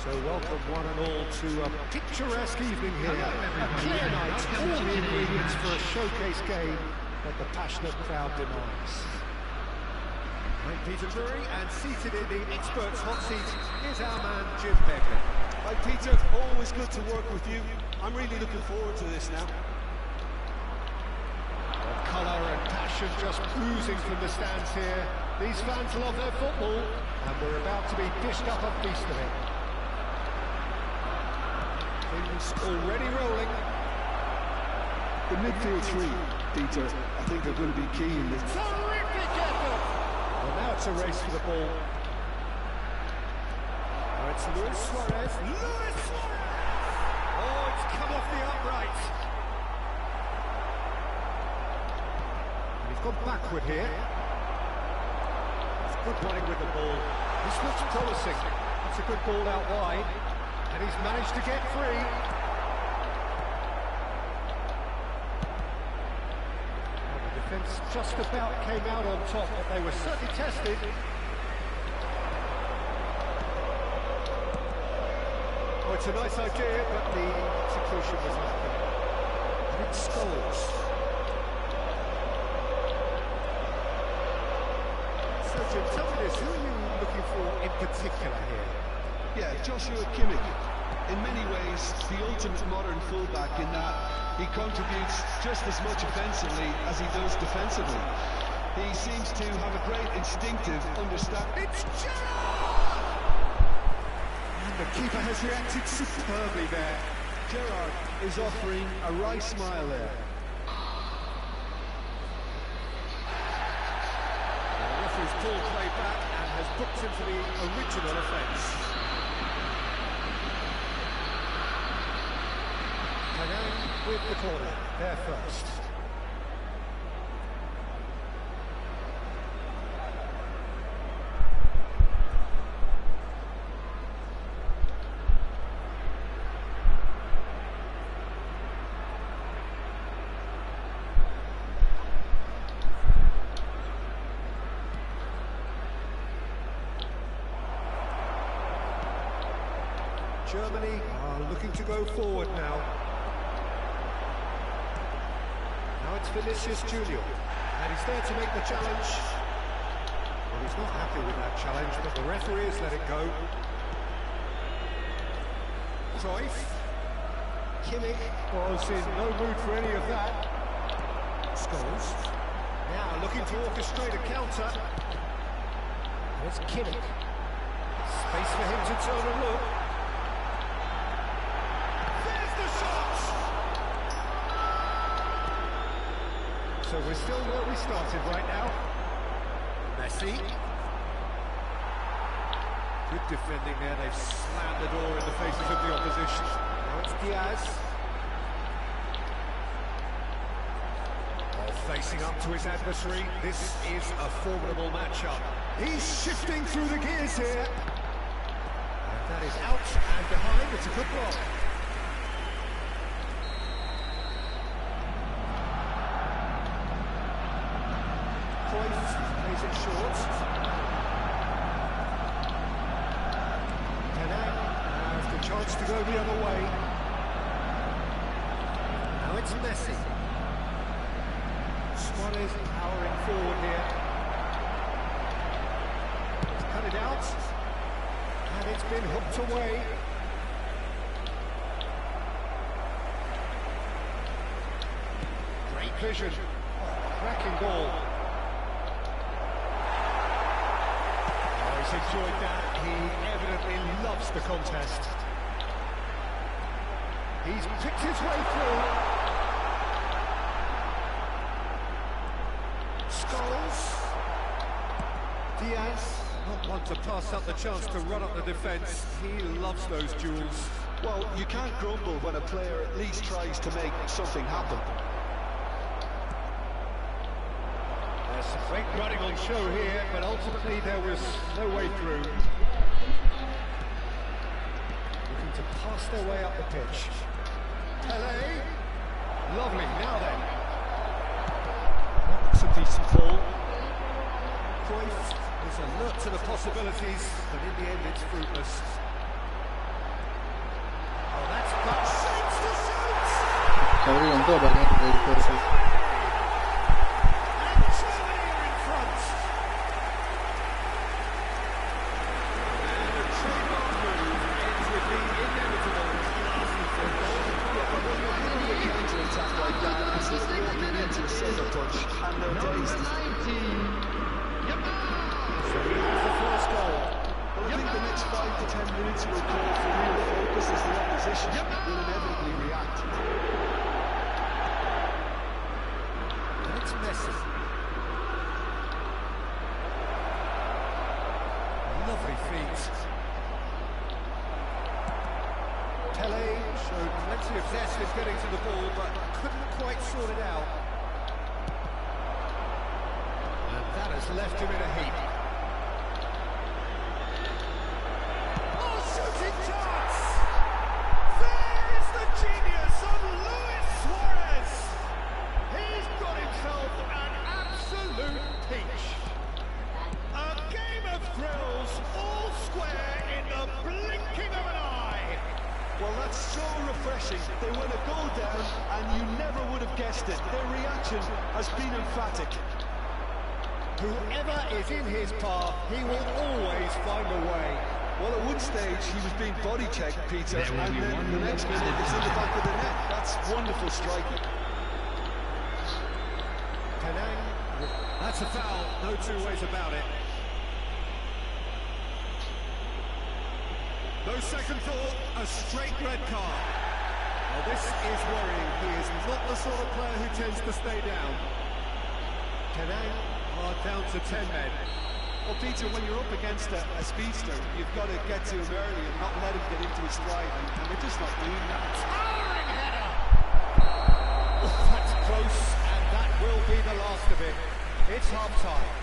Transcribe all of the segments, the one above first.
So welcome one and all to a picturesque evening here. A clear night, all the ingredients for a showcase game that the passionate crowd demands. I'm Peter Drury, and seated in the experts' hot seat is our man Jim Begley. Hi Peter, always good to work with you. I'm really looking forward to this now. Colour and passion just oozing from the stands here. These fans love their football, and we're about to be dished up a feast of it. Things already rolling. The midfield three, Peter, I think are going to be key in this. Terrific effort! Well, now it's a race for the ball. Now it's Luis Suarez. Luis Suarez! Oh, it's come off the upright. And he's gone backward here. He's good running with the ball. This looks promising. It's a good ball out wide. And he's managed to get free. Well, the defence just about came out on top, but they were certainly tested. Oh, it's a nice idea, but the execution was lacking. And it's Scholes. So, Jim, tell me this, who are you looking for in particular here? Yeah, Joshua Kimmich. In many ways, the ultimate modern fullback in that he contributes just as much offensively as he does defensively. He seems to have a great instinctive understanding. It's Gerrard! And the keeper has reacted superbly there. Gerrard is offering a wry smile there. The referee's pulled play back and has booked him for the original offence. With the corner, there first. Germany are looking to go forward now. Now it's Vinicius Junior, and he's there to make the challenge. Well, he's not happy with that challenge, but the referee has let it go. Cruyff. Kimmich was in no mood for any of that. Scholes. Now looking to orchestrate a counter. There's Kimmich. Space for him to turn and look. So we're still where we started right now. Messi. Good defending there. They've slammed the door in the faces of the opposition. Now it's Diaz. Oh, facing up to his adversary. This is a formidable matchup. He's shifting through the gears here. And that is out and behind. It's a good block. Plays it short. Penang has the chance to go the other way. Now it's Messi. Suarez powering forward here. He's cut it out. And it's been hooked away. Great vision. Cracking ball. He's enjoyed that. He evidently loves the contest. He's picked his way through. Scholes. Diaz, not one to pass up the chance to run up the defence. He loves those duels. Well, you can't grumble when a player at least tries to make something happen. There's some great running on show here, but ultimately there was no way through. Looking to pass their way up the pitch. Pelé. Lovely, now then. That's a decent ball. Cruyff is alert to the possibilities, but in the end it's fruitless. se abrieron todo para que entre el juego. Lovely feet. Showed plenty of zest in getting to the ball, but couldn't quite sort it out. And that has left him in a heap. Oh, shooting chance! There is the genius of Luis Suarez! He's got himself an absolute peach. A game of thrills, all square in the blinking of an eye. Well, that's so refreshing. They went a goal down, and you never would have guessed it. Their reaction has been emphatic. Whoever is in his path, he will always find a way. Well, at one stage, he was being body-checked, Peter, and then the next minute, it's in the back of the net. That's wonderful striking. Penang, that's a foul, no two ways about it. No second thought, a straight red card. Well, this is worrying. He is not the sort of player who tends to stay down. Penang are down to 10 men. Well, Peter, when you're up against a speedster, you've got to get to him early and not let him get into his stride, and they're just not doing that. Towering header! Oh, that's close, and that will be the last of it. It's half-time.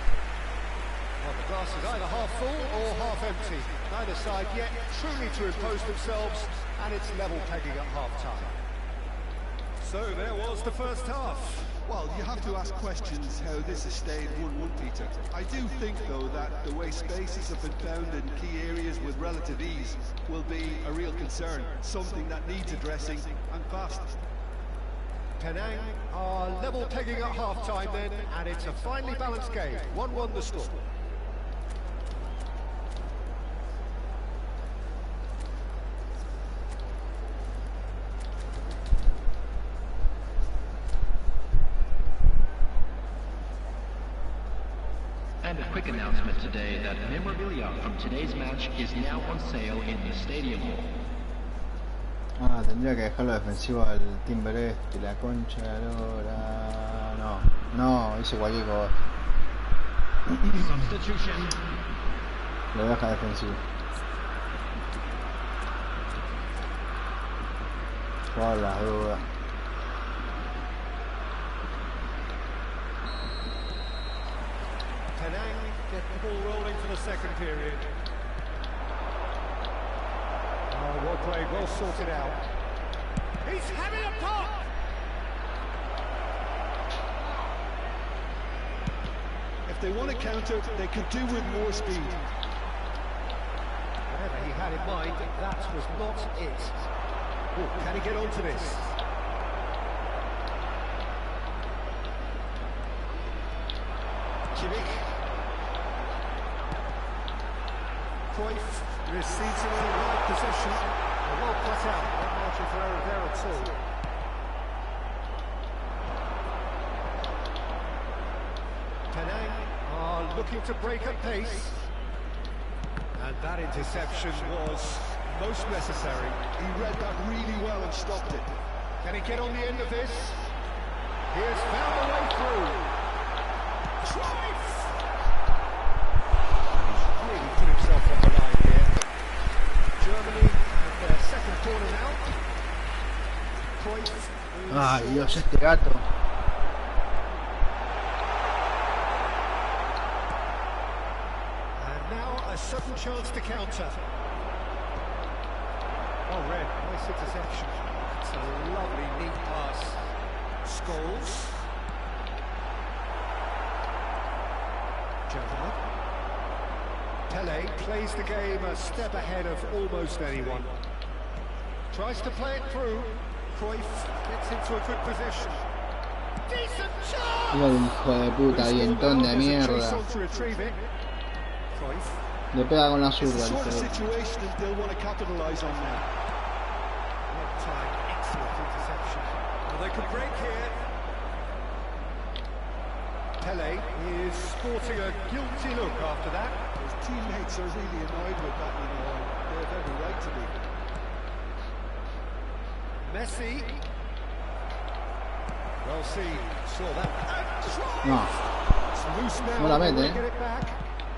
Well, the glass is either half full or half empty. Neither side yet truly to impose themselves, and it's level pegging at half-time. So there was the first half. Well, you have to ask questions how this has stayed 1-1, Peter. I do think, though, that the way spaces have been found in key areas with relative ease will be a real concern, something that needs addressing, and fast. Penang are level pegging at half-time then, and it's a finely balanced game. 1-1 the score. And a quick announcement today that memorabilia from today's match is now on sale in the stadium hall. Ah, tendría que dejarlo defensivo al Timber este, la concha de la lora. No, hice cualquier cosa. Substitution. Lo deja defensivo. Por las dudas. Penang get the ball rolling for the second period. Oh, well played, well sorted out. He's having a pop! If they want to counter, they could do with more speed. Whatever he had in mind, that was not it. Oh, can he get onto this? Kimmich. Cruyff receives it in the right position. Well cut out, no margin for error there at all. Penang are looking to break at pace. And that interception was most necessary. He read that really well and stopped it. Can he get on the end of this? He has found a way through. Cruyff! Really put himself on the line here. Germany have their second corner now. Cruyff. Ay, Dios, este gato. And now a sudden chance to counter. Oh, Red, nice interception. It's a lovely, neat pass. Scholes. Gentlemen. Pele plays the game a step ahead of almost anyone. Tries to play it through. Cruyff gets into a good position. Decent shot! Mira el hijo de puta, dientón de mierda. Le pega con la zurda. It's the sort of situation that they'll want to capitalise on now. Excellent interception. Well, they could break here. Pele is sporting a guilty look after that. His teammates are really annoyed with that, you know. They have every right to be. Messi. Well seen. Saw that. No. It's loose now. No la mete, Get it back.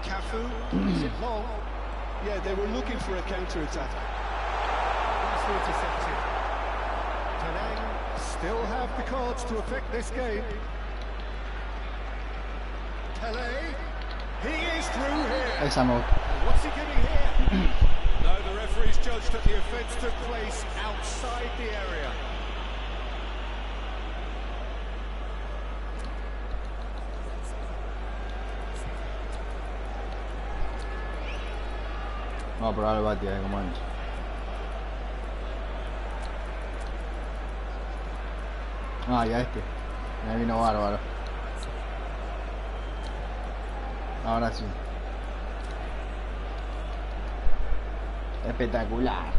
Cafu. Is it long? Yeah, they were looking for a counter-attack. Nicely intercepted. Tanang still have the cards to affect this game. Pele. He is through here. Esa me gusta. What's he giving here? No, the referee's judged that the offence took place outside the area. Vamos a probar el bati, como ancho. Ah, ya este. Me vino bárbaro. Ahora sí. Espectacular.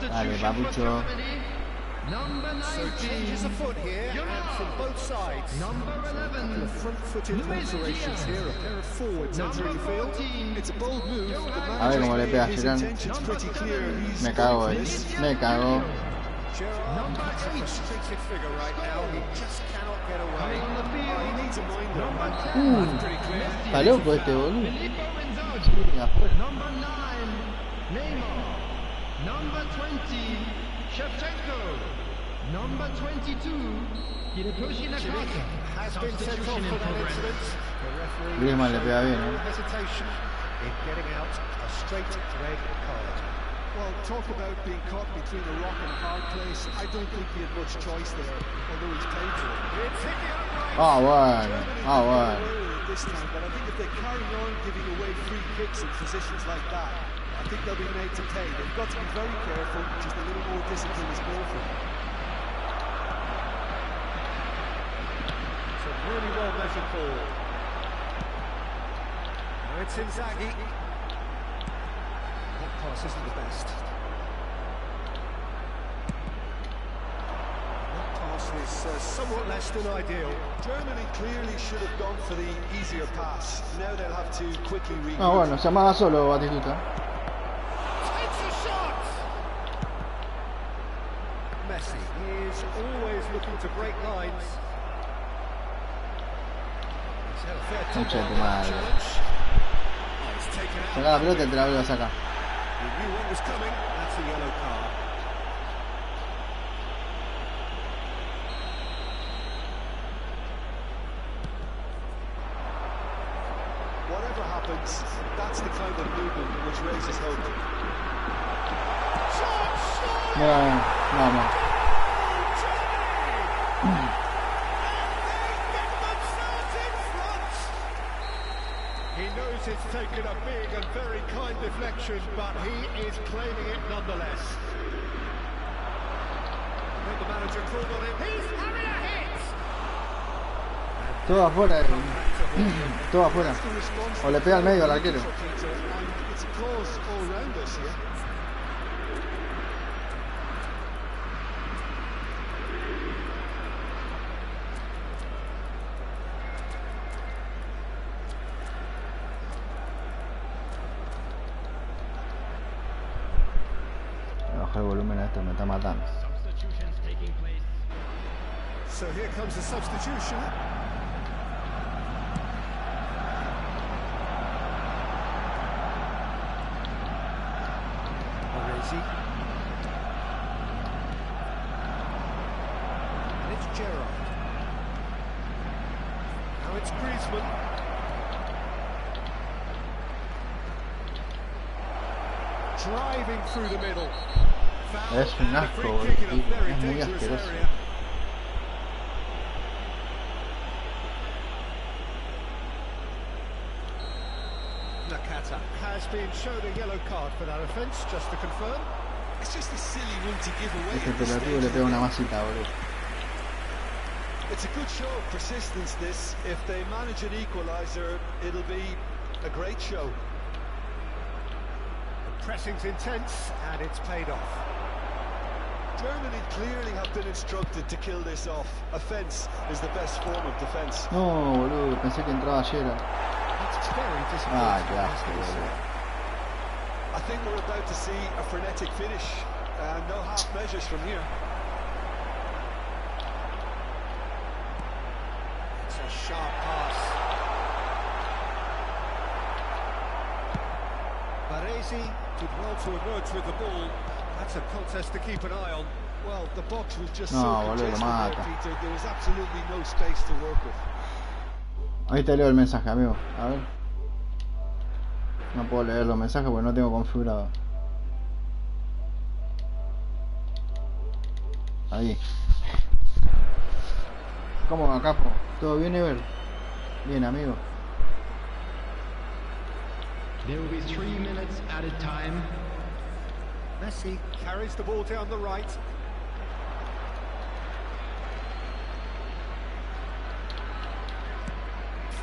Dale, papucho. So changes afoot here, and from both sides. Number 11. Front-footed alterations here, a pair of forwards entering the field. It's a bold move. A ver cómo le pega a His Gerrard. intention's pretty clear. He's Me cago, me cago. Gerrard has a frustrated figure right now. He just cannot get away. he needs a minder. Pretty clear. Está loco este boludo. Number 9, Neymar. Number 20, Shevchenko. Number 22, Hirotoshi Nakata. Has been sent off for that incident. The referee Griezmann le pega bien, no hesitation in getting out a straight red card. Well, talk about being caught between a rock and a hard place. I don't think he had much choice there, although he's paid for it. It's hit the upright. Ah, bueno. Ah, bueno. This time, but I think if they carry on giving away free kicks in positions like that, I think they'll be made to pay. They've got to be very careful, just a little more discipline is called for them. It's a really well measured ball. Now it's Inzaghi. That pass isn't the best. That pass is somewhat less than ideal. Germany clearly should have gone for the easier pass. Now they'll have to quickly regroup. Ah, bueno, se amaba solo Batistuta. Takes a shot! Messi is always looking to break lines. He's had a fair Concha de tu challenge. madre. Oh, he's taken out. Saca la pelota y te la vuelve a sacar. He knew what was coming. That's a yellow card. Whatever happens, that's the kind of movement which raises hope. Vamos. He knows it's taken a big and very kind deflection, but he is claiming it nonetheless. When the manager called on him, he's having a hit! Todo afuera. Todo afuera. O le pega al medio al arquero. It's a cause all round us here. Baja el volumen a esto, me está matando. Substitutions taking place. So here comes the substitution. Orezi. And it's Gerrard. Now it's Griezmann. driving through the middle. Es un asco, boludo, es muy asqueroso. Nakata has been shown a yellow card for that offence, just to confirm. It's just a silly one to give away. Este pelotudo le pega una masita, boludo. It's a good show of persistence, this. If they manage an equaliser, it'll be a great show. The pressing's intense, and it's paid off. Germany clearly have been instructed to kill this off. Offence is the best form of defence. No, boludo, pensé que entraba Gerrard. It's very disappointing. Ah, qué asco, boludo. I think we're about to see a frenetic finish. No half measures from here. It's a sharp pass. Baresi did well to emerge with the ball. That's a contest to keep an eye on. Well, the box was just No, so boludo, congested there, mata. Peter. There was absolutely no space to work with. Ahí te leo el mensaje, amigo. A ver. No puedo leer los mensajes porque no tengo configurado. Ahí. ¿Cómo va, capo? ¿Todo bien, Ever? Bien, amigo. There will be 3 minutes added time. Messi carries the ball down the right.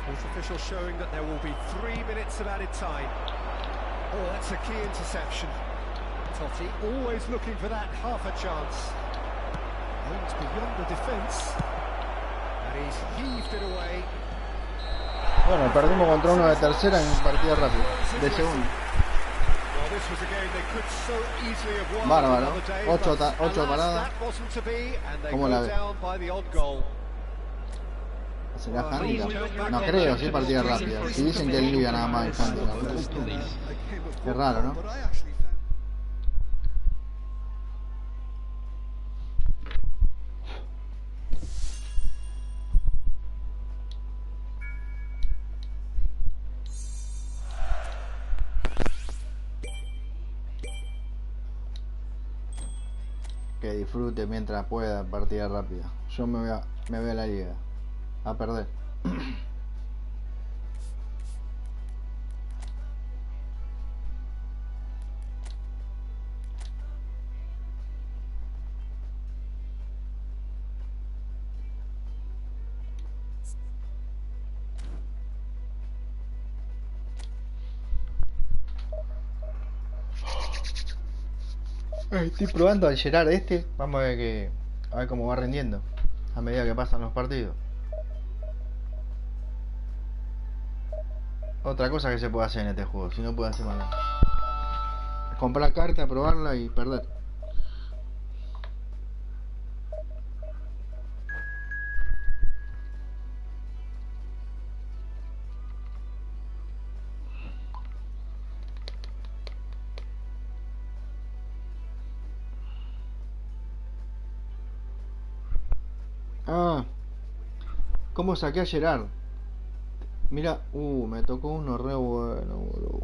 Fourth official showing that there will be 3 minutes of added time. Oh, that's a key interception. Totti always looking for that half a chance. Aims beyond the defence. And he's heaved it away. Bueno, perdimos contra uno de tercera en un partido rápido. De segundo. Well, this was a game they could so easily have won Bárbaro. another day, Ocho but paradas. that wasn't to be, and they ¿Cómo go la ve? down by the odd goal. ¿Se la handicap? No creo, sí, partida rápida. Si dicen que en Liga nada más hay handicap. Qué raro, ¿no? But I actually found... Que disfrute mientras pueda, partida rápida. Yo me voy a la liga. A perder. Estoy probando al Gerrard este. Vamos a ver cómo va rindiendo a medida que pasan los partidos. Otra cosa que se puede hacer en este juego, si no puede hacer mal. Comprar carta, probarla y perder. Ah, ¿cómo saqué a Gerrard? Mira, me tocó uno re bueno, boludo.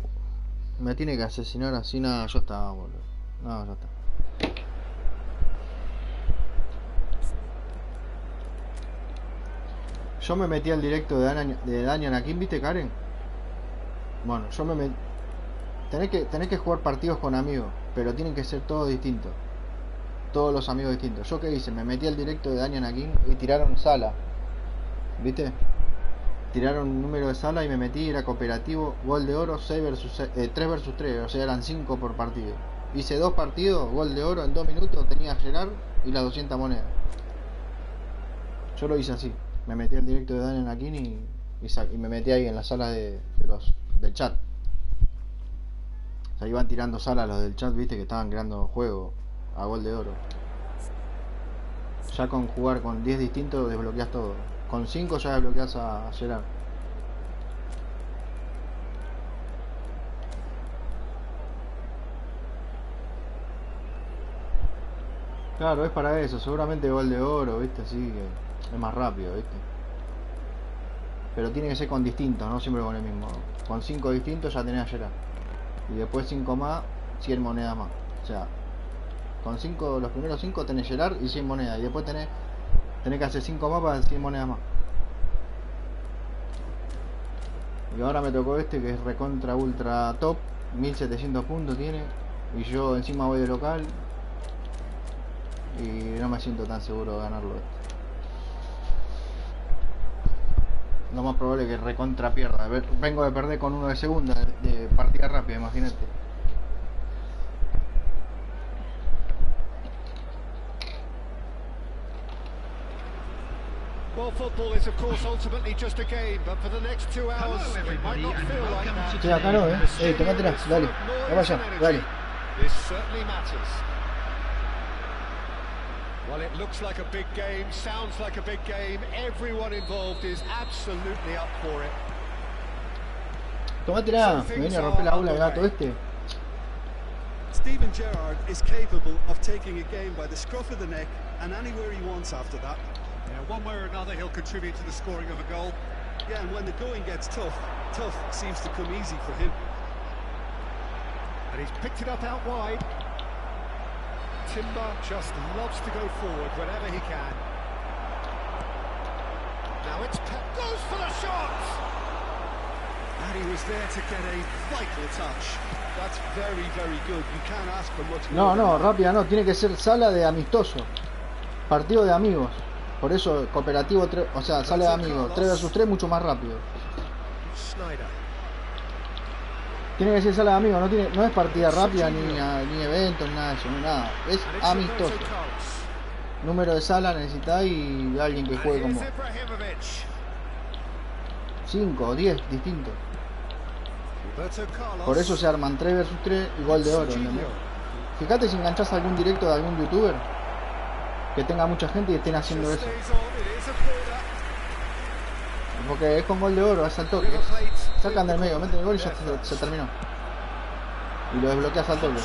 Me tiene que asesinar así, nada, yo estaba, boludo. No, ya está. Yo me metí al directo de Daniel Akin, ¿viste, Karen? Bueno, yo me metí. Tenés que jugar partidos con amigos, pero tienen que ser todos distintos. Todos los amigos distintos. ¿Yo qué hice? Me metí al directo de Daniel Akin y tiraron sala. ¿Viste? Tiraron un número de sala y me metí, era cooperativo, gol de oro, 3 versus 3, o sea, eran 5 por partido. Hice 2 partidos, gol de oro en 2 minutos, tenía a Gerrard y las 200 monedas. Yo lo hice así. Me metí al directo de Daniel Akin y me metí ahí en la sala del chat. O sea, iban tirando sala los del chat, viste, que estaban creando juego a gol de oro. Ya con jugar con 10 distintos desbloqueas todo. Con 5 ya desbloqueas a Gerrard. Claro, es para eso, seguramente gol de oro, viste, así que es más rápido, viste. Pero tiene que ser con distintos, no siempre con el mismo. Con 5 distintos ya tenés a Gerrard. Y después 5 más 100 monedas más. O sea, con 5, los primeros 5 tenés gerrard y 100 monedas. Y después tenés que hacer 5 más para 100 monedas más. Y ahora me tocó este que es recontra ultra top. 1700 puntos tiene. Y yo encima voy de local. Y no me siento tan seguro de ganarlo. Lo más probable es que recontra pierda. Vengo de perder con uno de segunda, de partida rápida, imagínate. Well, football is of course ultimately just a game, but for the next 2 hours it might not feel like that. Sí, acá no, tomátela, dale, va allá, dale. This certainly matters. Well, it looks like a big game, sounds like a big game. Everyone involved is absolutely up for it. Tomátela, me viene a romper la bola el gato este. Steven Gerrard is capable of taking a game by the scruff of the neck and anywhere he wants after that. Yeah, one way or another he'll contribute to the scoring of a goal. Yeah, and when the going gets tough, tough seems to come easy for him. And he's picked it up out wide. Timber just loves to go forward whenever he can. Now it's Pep goes for the shot! And he was there to get a vital touch. That's very, very good. You can't ask for much No, more. no, rápida no, tiene que ser sala de amistoso. Partido de amigos. Por eso cooperativo, o sea, sale de amigos. 3 vs 3 mucho más rápido. Tiene que ser sala de amigos, no es partida rápida ni evento ni nada de eso, ni nada. Es amistoso. Número de sala necesitáis y alguien que juegue como 5 o 10 distintos. Por eso se arman 3 vs 3 y gol de oro, ¿entendés? Fíjate si enganchás algún directo de algún youtuber que tenga mucha gente y estén haciendo eso. Porque es con gol de oro, es al toque. Sacan del medio, meten el gol y ya se terminó. Y lo desbloqueas al toque.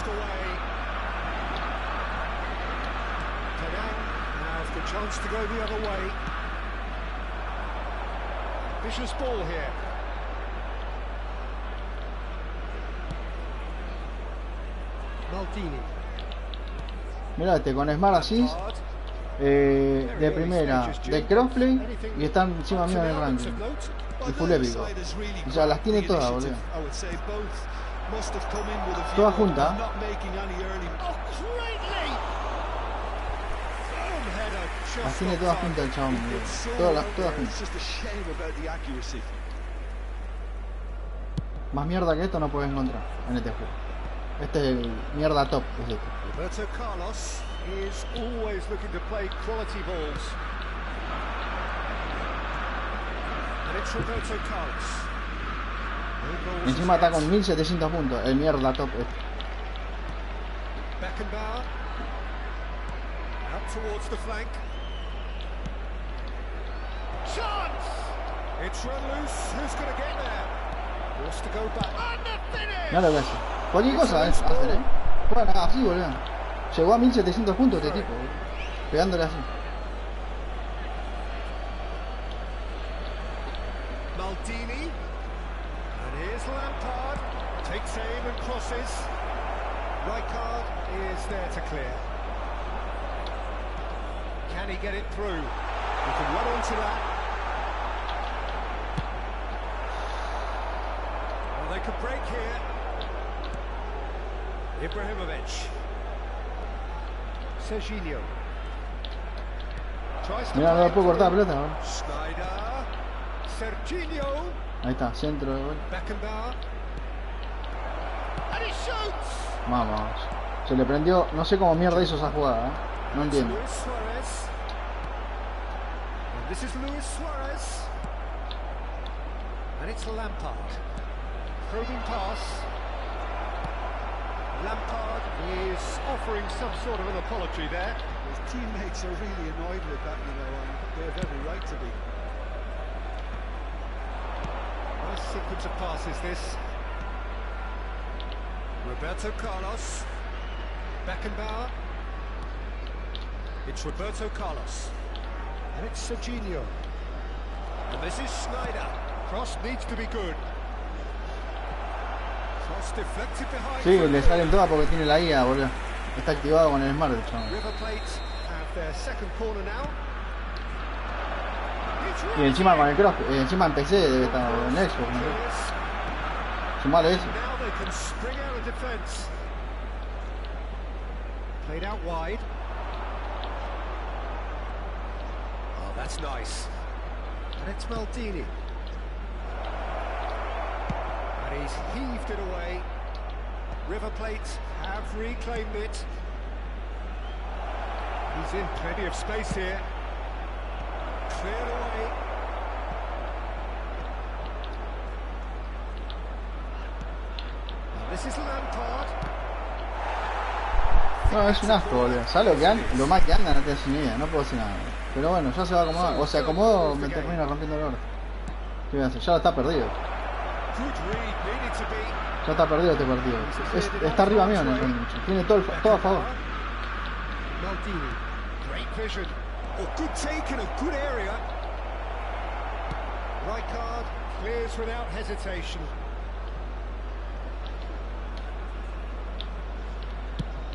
Mirá este, con Smart Assist. De primera, de crossplay y están encima mío en el ranking. Y full épico. O sea, las tiene todas, boludo. Todas juntas. Las tiene todas juntas el chabón, boludo. Todas juntas. Más mierda que esto no puedes encontrar en este juego. Este es el mierda top, es este. Is always looking to play quality balls. And it's Roberto Carlos. Encima está con 1700 puntos, el mierda top. Beckenbauer. Up towards the flank. Chance! It's run loose. Who's going to get there? Forced to go back. And the finish! No lo que hace. Cualquier cosa es hacer, Juega así, boludo. Llegó a 1700 puntos este tipo, pegándole así. Maldini, and here's Lampard, takes aim and crosses. Rijkaard is there to clear. Can he get it through? He can run onto that. Well, they could break here. Ibrahimovic. Serginho. Mira, no lo puedo cortar la pelota, ¿no? Serginho. Ahí está, centro de gol. Beckenbauer. And he shoots. Vamos. Se le prendió, no sé cómo mierda hizo esa jugada, No entiendo. This is Luis Suarez. And it's Lampard. Probing pass. Lampard is offering some sort of an apology there. His teammates are really annoyed with that, you know, and they have every right to be. Nice sequence of passes, this. Roberto Carlos. Beckenbauer. It's Roberto Carlos. And it's Serginho. And this is Sneijder. Cross needs to be good. Cross deflected behind. Sí, from le here. salen todas porque tiene la IA, boludo. Está activado con el Smart, chaval. River Plate have their second corner now. Y encima con el cross, encima en PC debe estar en Xbox, ¿no? Sumale eso. Now they can spring out of defence. Played out wide. Oh, that's nice. And it's Maldini. And he's heaved it away. River Plate have reclaimed it. He's in plenty of space here. Cleared away. Now this is Lampard. No, es un asco, boludo. ¿Sabes lo que anda? Lo más que anda no te hace ni idea, no puedo decir nada. Pero bueno, ya se va a acomodar. O se acomodó o me termina rompiendo el orto. ¿Qué voy a hacer? Ya está perdido. Good read, needed to be. Ya está perdido este partido. Está arriba mío en el ranking. Tiene todo a favor. Maldini, great vision. Oh, good take in a good area. Rijkaard clears without hesitation.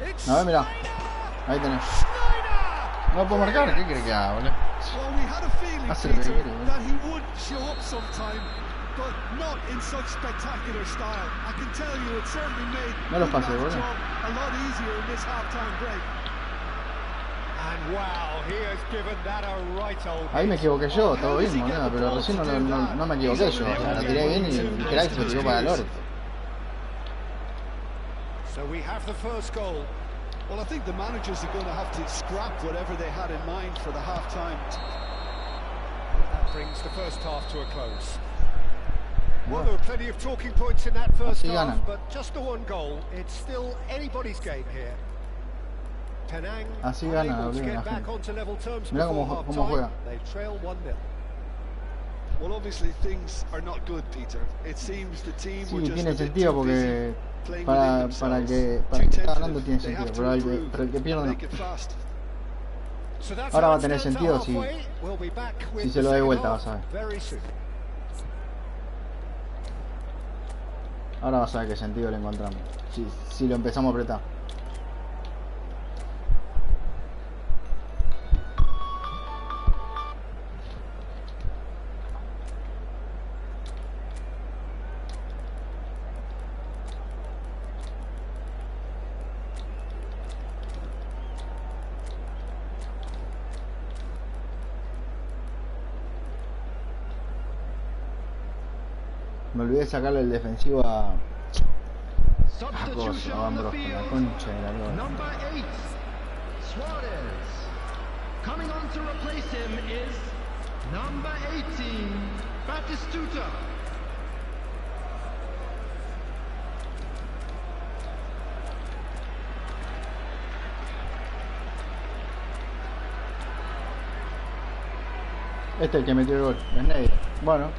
It's A ver, mira. Schneider! Ahí tenés. Schneider! No lo puedo marcar. ¿Qué crees que haga, boludo? Well, we had a feeling, Hace lo que Peter, quiere, boludo. that he would show up sometime, but not in such spectacular style. I can tell you it certainly made No los the pases, boludo. job a lot easier in this half-time break. And wow, he has given that a right old Ahí me equivoqué yo, todo bien, boludo. Pero recién no me equivoqué yo. O sea, la tiré bien y el crack se tiró para el orto. So we have the first goal. Well, I think the managers are going to have to scrap whatever they had in mind for the half-time. That brings the first half to a close. Well, there were plenty of talking points in that first Así half, ganan. but just the one goal. It's still anybody's game here. Penang Así gana, unable to boludo, la get back gente. onto level terms Mirá before cómo half-time. juega. They trail 1-0. Well, obviously things are not good, Peter. It seems the team were Sí, just tiene a bit sentido too busy porque playing para within el themselves. que Too está ganando tentative. tiene They have sentido, to pero improve el que pierde and no. make it fast. So that's Ahora how va a it tener stands sentido at si- halfway. We'll be back with si se the lo doy second vuelta, half vas a ver. very soon. Ahora vas a ver qué sentido le encontramos. Si lo empezamos a apretar. Me olvidé de sacarle el defensivo a Substitution Coso, a on the Ambrosio, la field. concha de la lora. Number 8, Suarez. Coming on to replace him is number 18, Batistuta. Este es el que metió el gol, Sneijder. Bueno,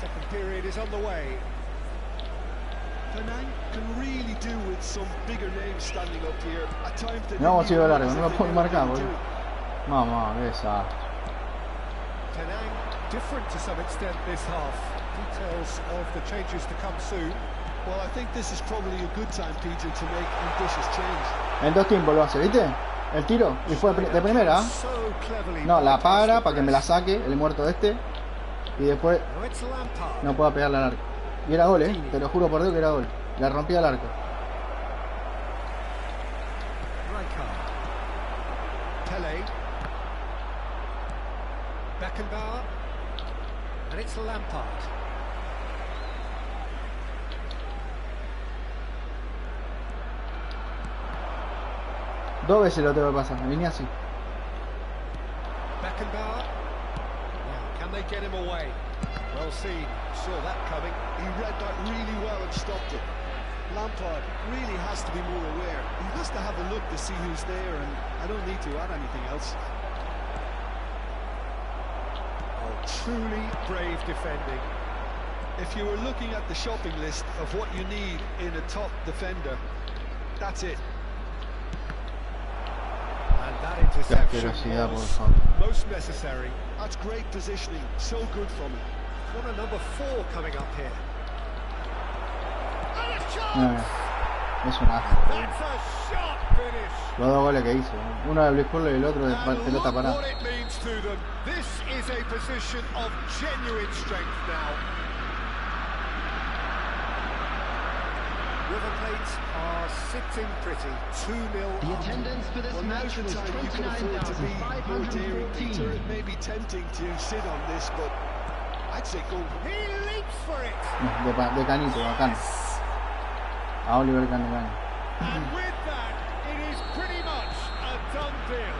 Second period is on the way. Penang can really do with some bigger names standing up here. At times they no hemos ido didn't largo, realize no lo that puedo they were marcar, going boludo. to. Mamá, qué desastre. Penang different to some extent this half. Details of the changes to come soon. Well, I think this is probably a good time, Peter, to make ambitious change. En dos tiempos lo hace, ¿viste? El tiro, y fue de primera. So cleverly No, la para bypassed para que me la saque, el muerto este. Y después Now it's Lampard. no puedo pegarle al arco. Y era gol, te lo juro por Dios que era gol. Le rompí al arco. Rijkaard. Pele. Beckenbauer. And it's Lampard. Dos veces lo tengo que pasar, me vine así. Beckenbauer. Now, can they get him away? Well seen. Saw that coming. He read that really well and stopped it. Lampard really has to be more aware. He has to have a look to see who's there, and I don't need to add anything else. Oh, truly brave defending. If you were looking at the shopping list of what you need in a top defender, that's it. And That Qué interception asquerosidad, por was favor. most necessary. That's great positioning, so good from him. What a number 4 coming up here. And a shot! Es un asco. That's a shot finish. Los dos goles que hizo. Uno de Blitzpullo y el otro de And pelota look parada. what it means to them. This is a position of genuine strength now. River Plate are sitting pretty. 2-0 The up. attendance for this Well, match now's the was time you can afford to be more daring, Peter. 29,514. It may be tempting to sit on this, but I'd say go. He leaps for it. De Canito, bacán. A Oliver Canegani. And with that, it is pretty much a done deal.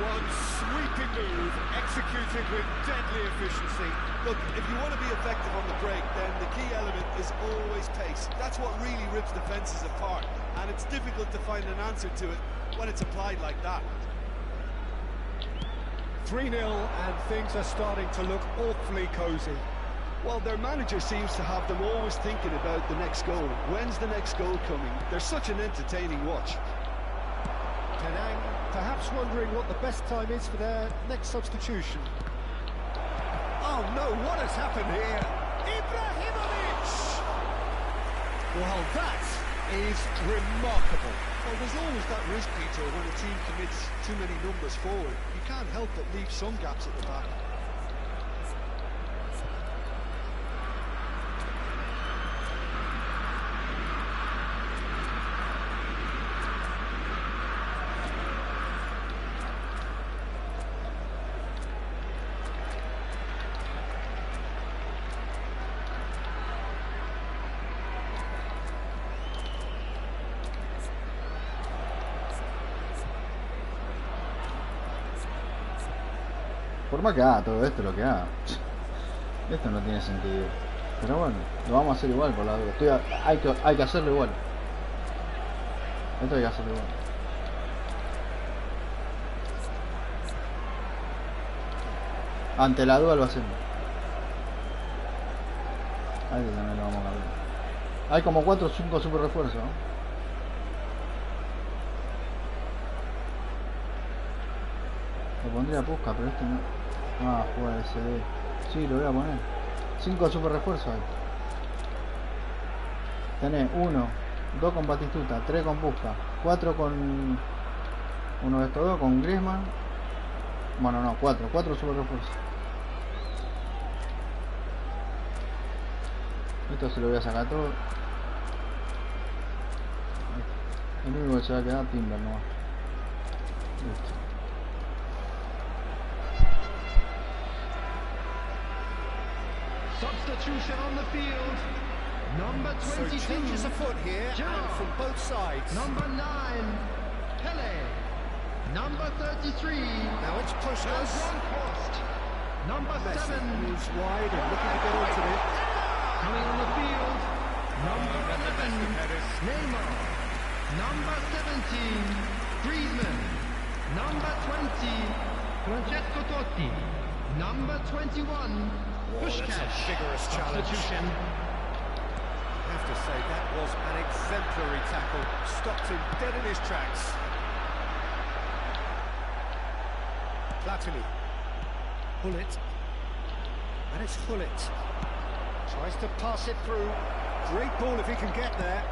One sweeping move, executed with deadly efficiency. Look, if you want to be effective on the break, then the key element is always pace. That's what really rips defences apart, and it's difficult to find an answer to it when it's applied like that. 3-0 and things are starting to look awfully cosy. Well, their manager seems to have them always thinking about the next goal. When's the next goal coming? They're such an entertaining watch. Penang perhaps wondering what the best time is for their next substitution. Oh no, what has happened here? Ibrahimovic! Well, that is remarkable. Well, there's always that risk, Peter, when a team commits too many numbers forward. You can't help but leave some gaps at the back. Por más que haga todo esto, lo que haga, esto no tiene sentido. Pero bueno, lo vamos a hacer igual por la duda. Hay que hacerlo igual. Esto hay que hacerlo igual. Ante la duda lo hacemos. Ahí también lo vamos a cambiar. Hay como 4 o 5 super refuerzos, ¿no? Lo pondría a Pusca, pero este no. Ah, juega el CD. Sí, lo voy a poner. 5 super refuerzos ahí. Tenés 1, 2 con Batistuta, 3 con Pusca, 4 con uno de estos dos, con Griezmann. Bueno, no, 4 super refuerzos. Esto se lo voy a sacar todo. El único que se va a quedar Timber nomás. Listo. Substitution on the field. Number So 22. changes afoot here, and Gerrard. from both sides. Number 9. Pele. Number 33. Now it's pushed Van us. Bronckhorst. Number Messi 7. moves wide and looking to get onto it. Coming on the field. Number 11. Neymar. Number 17. Griezmann. Number 20. Francesco Totti. Number 21. Whoa, that's a Puskás. vigorous challenge. Substitution. I have to say, that was an exemplary tackle. Stopped him dead in his tracks. Platini. Hullet. And it's Hullet. Tries to pass it through. Great ball if he can get there.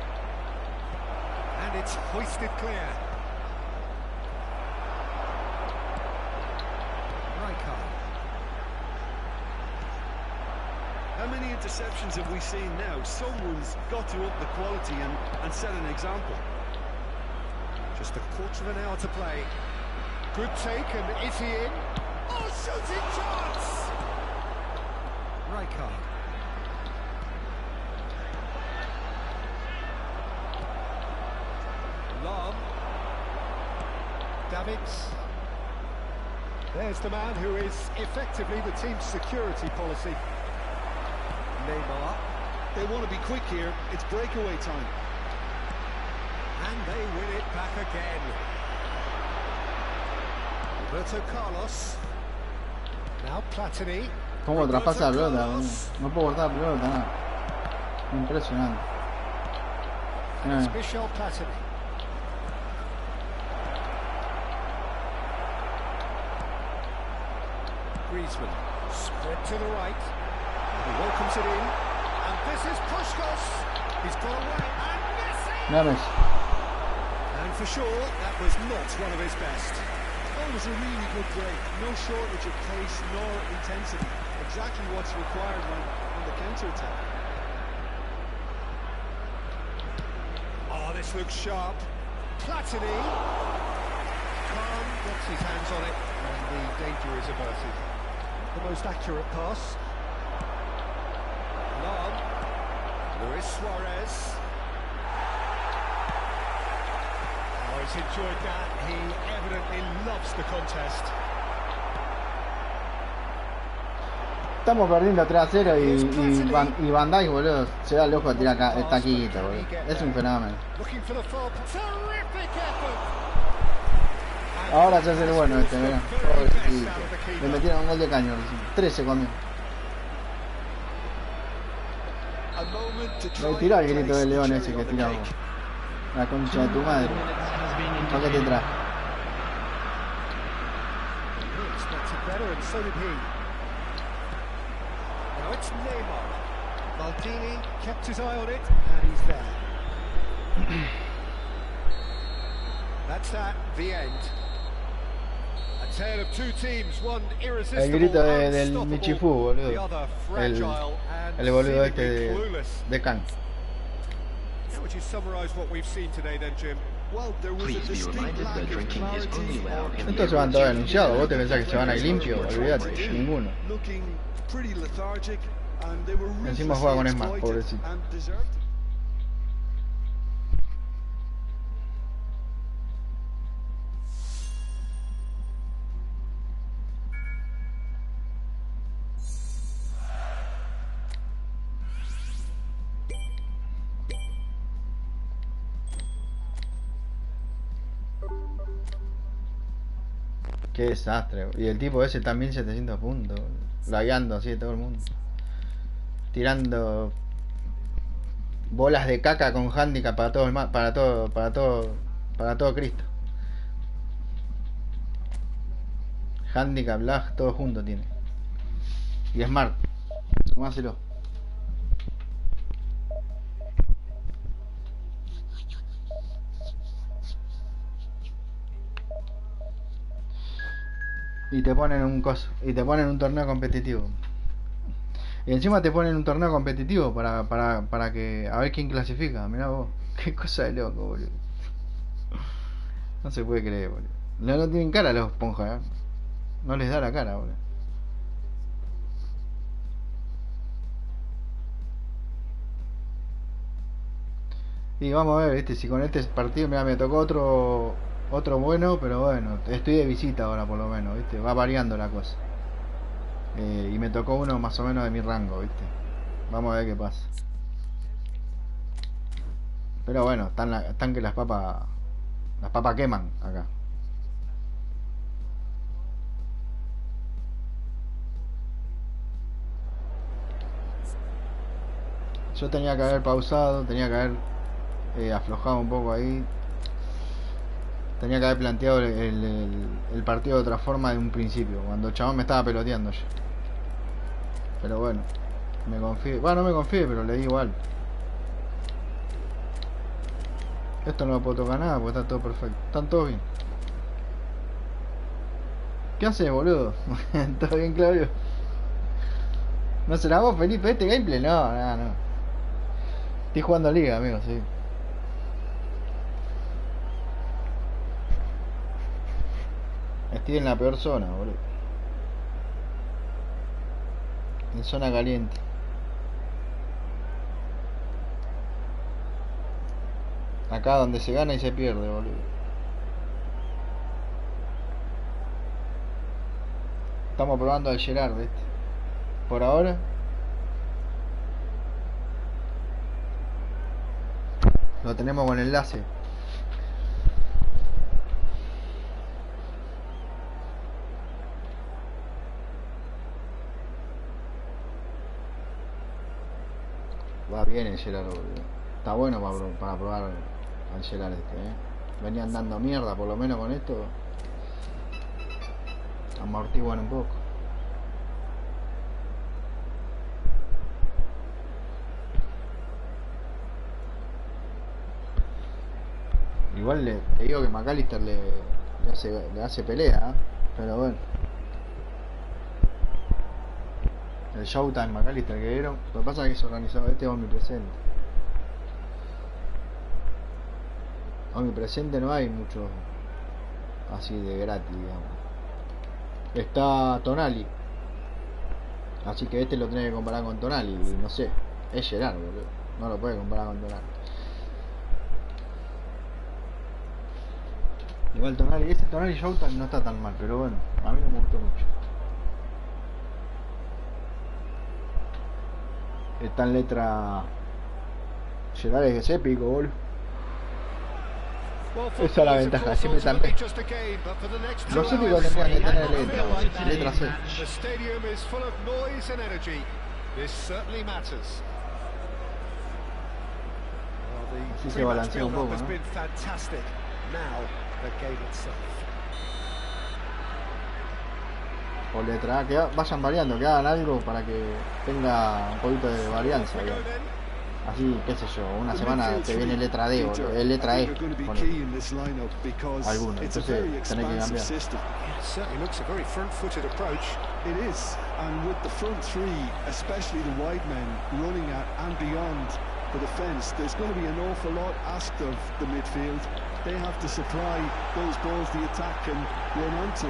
And it's hoisted clear. Rijkaard. How many interceptions have we seen now? Someone's got to up the quality and set an example. Just a quarter of an hour to play. Good take, and is he in? Oh, shooting chance! Rijkaard. Love. Davids. There's the man who is effectively the team's security policy. Neymar. They want to be quick here. It's breakaway time. And they win it back again. Roberto Carlos. Now Platini. ¿Cómo traspasa la pelota? Carlos. No puedo cortar la pelota, nada. Impresionante. It's Michel Platini. Griezmann. Spread to the right. He welcomes it in. And this is Puskos. He's got away. And Messi! Mira Messi. And for sure, that was not one of his best. Oh, it was a really good break. No shortage of pace nor intensity. Exactly what's required on the counter-attack. Oh, this looks sharp. Platini. Khan gets his hands on it, and the danger is averted. The most accurate pass. Long. Luis Suarez. Oh, he's enjoyed that. He evidently loves the contest. Estamos perdiendo 3-0 y Van Dijk, boludo, se da el ojo a tirar acá, el taquito, boludo. Es un fenómeno. Looking for the fob. Terrific effort. Ahora se hace el bueno este, mirá. Pobrecito. Le metieron un gol de caño, 13 comió. Le tiró el grito del león ese que tiramos. La concha de tu madre. ¿Para qué te traje? He expected better, and so did he. Now it's Neymar. Maldini kept his eye on it, and he's there. That's that, the end. A tale of two teams, one irresistible, El grito del unstoppable, Michifú, boludo. the other fragile and El boludo este seemingly clueless. de Can. How would you summarise what we've seen today then, Jim? Well, there was a Please be distinct reminded lack that of drinking is only clarity allowed in the Estos se van todos anunciados. ¿Vos te pensás que se van a ir limpios? Olvídate, ninguno. looking pretty lethargic, and they were Encima juega con ruthlessly Esma, exploited pobrecito. and deserved it. Qué desastre. Y el tipo ese también 700 puntos. Lagueando así todo el mundo. Tirando bolas de caca con handicap para todo para todo Cristo. Handicap, lag, todo junto tiene. Y Smart. Sumáselo. Y te ponen un coso, y te ponen un torneo competitivo. Y encima te ponen un torneo competitivo para que a ver quién clasifica. Mirá vos, qué cosa de loco, boludo. No se puede creer, boludo. No tienen cara los esponjas, ¿eh? No les da la cara, boludo. Y vamos a ver, ¿viste? Si con este partido, mira, me tocó otro bueno, pero bueno, estoy de visita ahora por lo menos, ¿viste? Va variando la cosa. Y me tocó uno más o menos de mi rango, ¿viste? Vamos a ver qué pasa. Pero bueno, están que las papas queman acá. Yo tenía que haber pausado, tenía que haber aflojado un poco ahí. Tenía que haber planteado el partido de otra forma de un principio, cuando el chabón me estaba peloteando yo. Pero bueno, me confié. Bueno, no me confié, pero le di igual. Esto no lo puedo tocar nada porque está todo perfecto. Están todos bien. ¿Qué haces, boludo? ¿Todo bien, Claudio? ¿No será vos, Felipe, este gameplay? No. Estoy jugando liga, amigo, sí. Estoy en la peor zona, boludo. En zona caliente. Acá donde se gana y se pierde, boludo. Estamos probando al Gerrard, ¿viste? Por ahora. Lo tenemos con enlace. Va bien el Gerrard, boludo. Está bueno para probar al Gerrard este, Venían dando mierda, por lo menos con esto. Amortiguan un poco. Igual le digo que McAllister le hace pelea, ¿eh? Pero bueno. El Showtime McAllister que dieron. Lo que pasa es que es organizado, este es omnipresente. Omnipresente no hay mucho así de gratis, digamos. Está Tonali. Así que este lo tiene que comparar con Tonali. Y no sé, es Gerrard, boludo. No lo puede comparar con Tonali. Igual Tonali, este Tonali Showtime no está tan mal, pero bueno, a mí no me gustó mucho. Está en letra. Gerrard es épico, boludo. Esa es la ventaja, siempre también. Los épicos tendrían que tener letra C. Así se balancea un poco, ¿no? O letra A, que vayan variando, que hagan algo para que tenga un poquito de varianza, digamos. Así, qué sé yo, una semana te viene letra D o letra E, alguno, entonces tenés que cambiar. It is, and with the front three, especially the wide men running at and beyond the defence, there's going to be an awful lot asked of the midfield. They have to supply those balls the attack can run onto,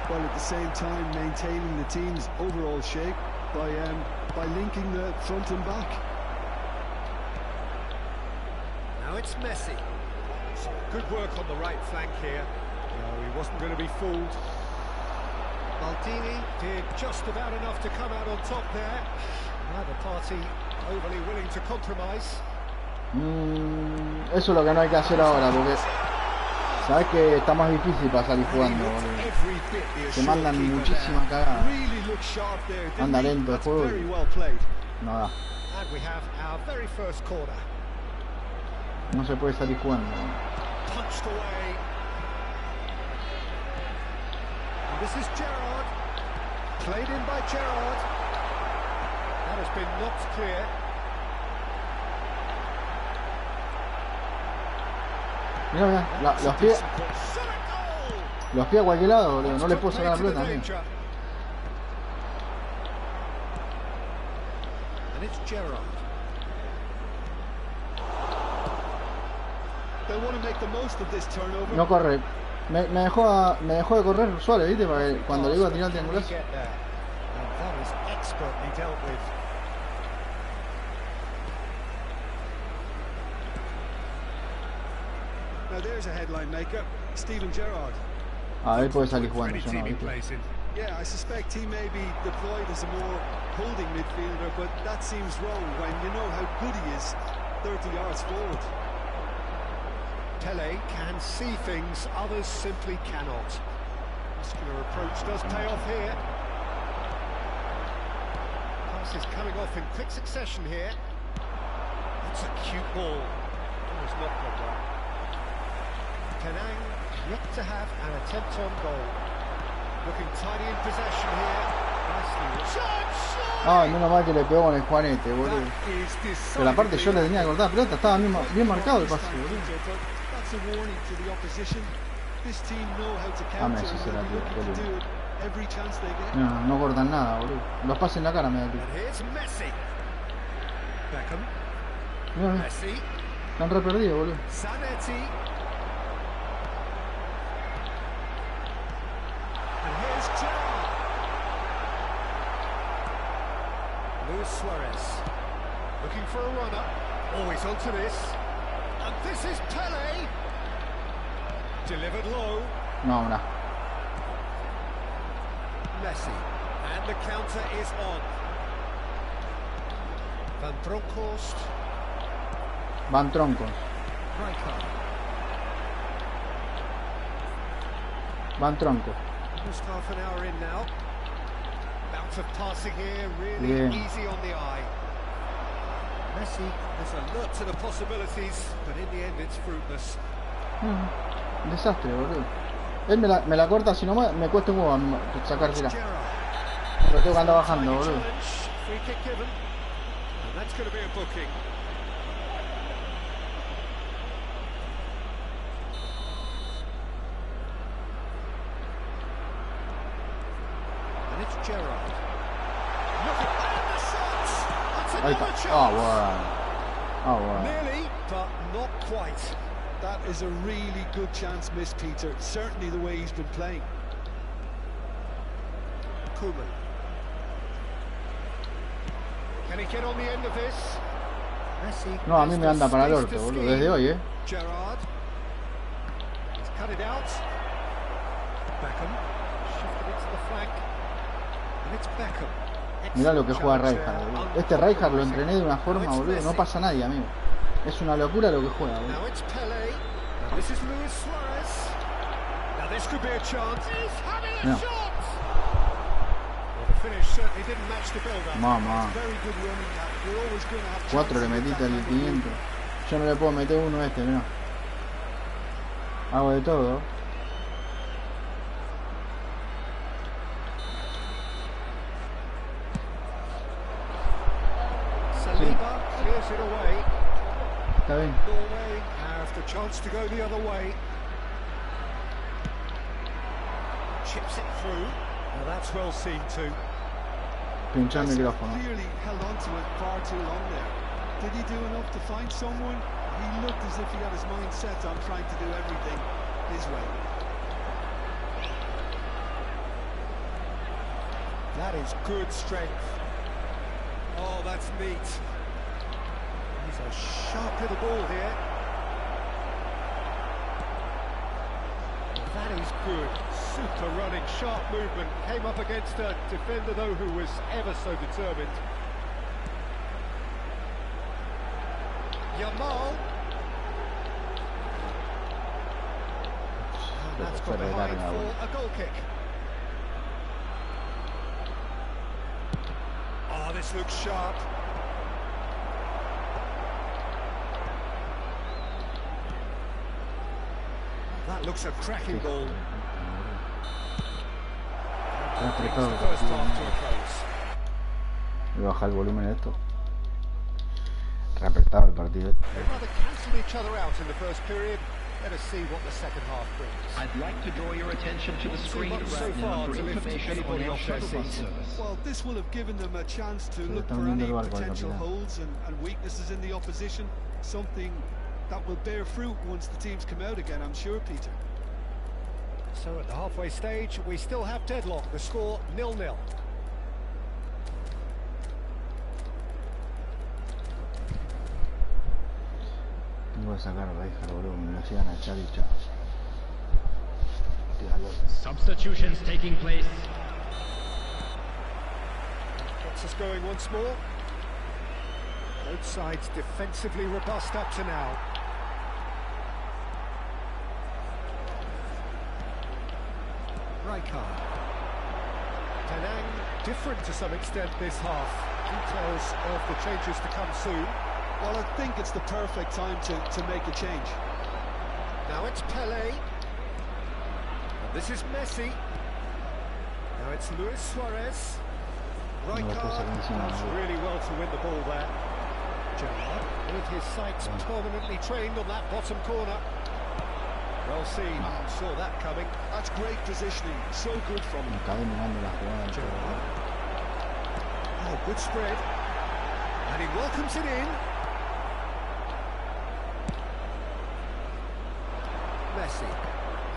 while at the same time maintaining the team's overall shape by linking the front and back. Now it's Messi. So good work on the right flank here. No, he wasn't going to be fooled. Maldini did just about enough to come out on top there. Neither party overly willing to compromise. Eso es lo que no hay que hacer ahora, porque sabes que está más difícil para salir jugando, boludo. Se mandan muchísimas cagadas. Anda lento el juego y no da. No se puede salir jugando. This is Gerrard, played in by Gerrard. That has been knocked clear. Mira, los pies a cualquier lado, boludo. No les puedo sacar la pelota también. And it's Gerrard. They want to make the most of this turnover. No corre. Me dejó de correr Suárez, ¿viste? Para que cuando le iba a tirar el triangulazo. Now there's a headline maker, Steven Gerrard. A ver, puede salir jugando, yo no, ¿viste? Yeah, I suspect he may be deployed as a more holding midfielder, but that seems wrong when you know how good he is 30 yards forward. Pele can see things others simply cannot. Muscular approach does pay off here. Pass is coming off in quick succession here. That's a cute ball. Almost not gone well. Penang yet to have an attempt on goal. Looking tidy in possession here. Nicely. Ay, menos mal que le pegó con el Juanete, boludo. Pero aparte yo le tenía que cortar la pelota, estaba bien marcado el pase, boludo. Ah, Messi será, boludo. No cortan nada, boludo. Los pases en la cara me da aquí. Mira, están re perdidos, boludo. Suarez looking for a runner, always onto this, and this is Pele, delivered low. No, no. Messi, and the counter is on. Van Troncos. Van Tronco. Almost half an hour in now. Bounce of passing here, really easy on the eye. Messi is alert to the possibilities, but in the end it's fruitless. Un desastre, boludo. Él me la corta, si no me cuesta un huevo sacársela. Pero tengo que andar bajando, boludo. Free kick given, and that's going to be a booking. Gerrard. Look at the shots. That's Ahí another está. chance. Bueno. Nearly, but not quite. That is a really good chance missed, Peter. Certainly the way he's been playing. Koeman. Can he get on the end of this? Messi. No, a mí me has anda the para el space orto, to boludo. scheme. Desde hoy, Gerrard. He's cut it out. Beckham. Shifted it to the flank. And it's Beckham. Mirá lo que juega Excellent Rijkaard, challenge boludo. there. Este Rijkaard lo entrené de una forma, Now it's boludo. No Messi. pasa nadie, amigo. Es una locura lo que juega, boludo. Now it's Pele. Now this is Luis Suarez. Now this could be a chance. He's having a Yeah. shot. Well, the finish certainly didn't match the build-up. Mamá. Very good running that. You're always going to have 4 le chances with metiste that al kind of move. 500. Yo no le puedo meter uno a este, mirá. Hago de todo. Saliba clears it away. Está bien. Norway have the chance to go the other way. Chips it through. Now that's well seen too. Pinchar el Messi micrófono. clearly held on to it far too long there. Did he do enough to find someone? He looked as if he had his mind set on trying to do everything his way. That is good strength. Oh, that's neat. He's a sharp little ball here. That is good. Super running, sharp movement. Came up against a defender, though, who was ever so determined. Yamal. And that's got behind for a goal kick. Oh, this looks sharp. That looks a cracking goal. That brings the first half to a close. Voy a bajar el volumen de esto. Reapretado el partido. They rather cancelled each other out in the first period. Let us see what the second half brings. I'd like to draw your attention to the screen much so right now far for to lift information on anybody our off their shuttle bus seats. service. Well, this will have given them a chance to le look están for viendo any el barco al potential capitán. holes and weaknesses in the opposition. Something that will bear fruit once the teams come out again, I'm sure, Peter. So at the halfway stage, we still have deadlock. The score 0-0. No voy a sacar a Rijkaard, boludo. Me lo sigan a echar y chao. Tíralo. Substitutions taking place. Gets us going once more. Both sides defensively robust up to now. Rijkaard. Penang different to some extent this half. Details of the changes to come soon. Well, I think it's the perfect time to make a change. Now it's Pele. And this is Messi. Now it's Luis Suarez. Rijkaard does really well to win the ball there. Gerrard with his sights permanently trained on that bottom corner. Well seen, saw that coming. That's great positioning, so good from him. Acabé mirando la jugada. Gerrard. Oh, good spread. And he welcomes it in. Messi.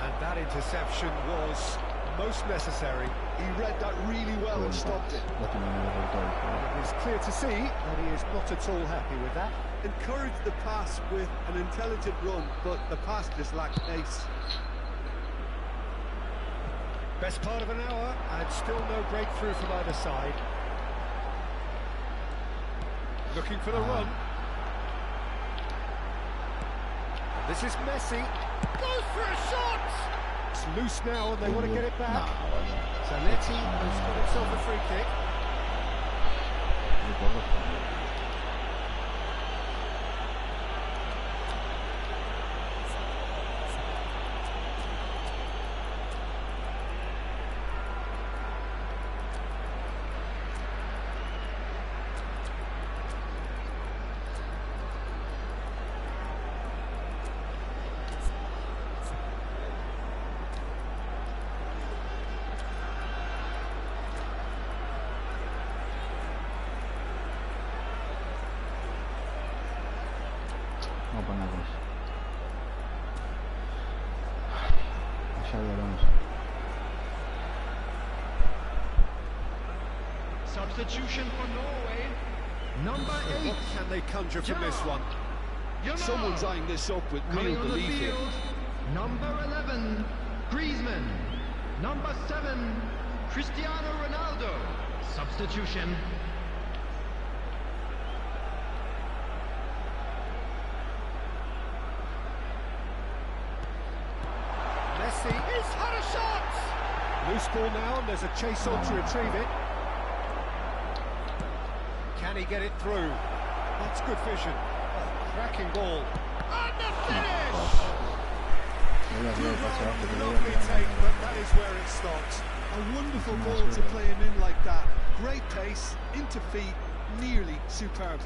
And that interception was most necessary. He read that really well and stopped it. Lástima que no le faltó el juego. It's clear to see that he is not at all happy with that. Encouraged the pass with an intelligent run, but the pass just lacked pace. Best part of an hour, and still no breakthrough from either side. Looking for the run. And this is Messi. Goes for a shot! It's loose now, and they want to get it No, back. boludo. Zanetti has got himself a free kick. Muy correcto. Vamos a ponerlo eso. Xabi Alonso. Substitution for Norway. Number 8. What can they conjure from this one? Someone's eyeing this up with Coming real on the belief here. field, number 11, Griezmann. Number 7, Cristiano Ronaldo. Substitution. Messi, he's had a shot! Loose ball now, and there's a chase on to retrieve it. Can he get it through? That's good vision. Oh, cracking ball. And the finish! Lovely take, but that is where it stops. A wonderful ball to play him in like that. Great pace, into feet, nearly superb.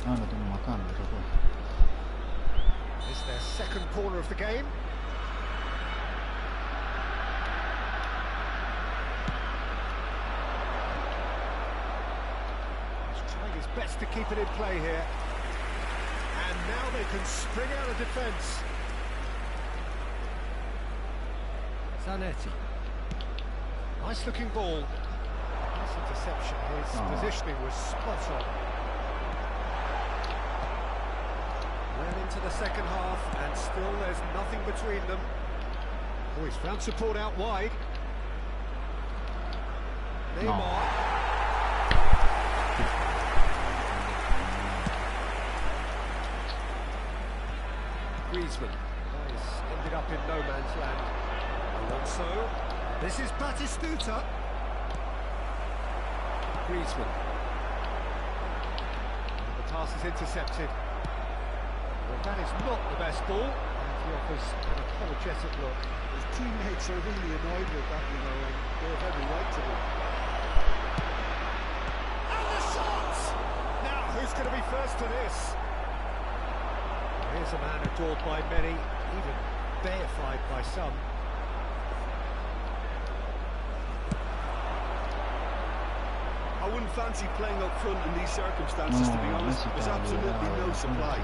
Ah, lo tengo acá, no se puede. It's their second corner of the game. He's trying his best to keep it in play here. And now they can spring out of defence. Zanetti. Nice looking ball. Nice interception. His positioning was spot on. Well into the second half, and still there's nothing between them. Oh, he's found support out wide. Neymar. Griezmann. Oh, he's ended up in no man's land. Alonso. This is Batistuta. Griezmann. And the pass is intercepted. Well, that is not the best ball, and he offers an apologetic look. His teammates are really annoyed with that, you know, and they have every right to be. And the shot! Now, who's going to be first to this? Here's a man adored by many, even deified by some. I wouldn't fancy playing up front in these circumstances, to be honest. There's absolutely no supply.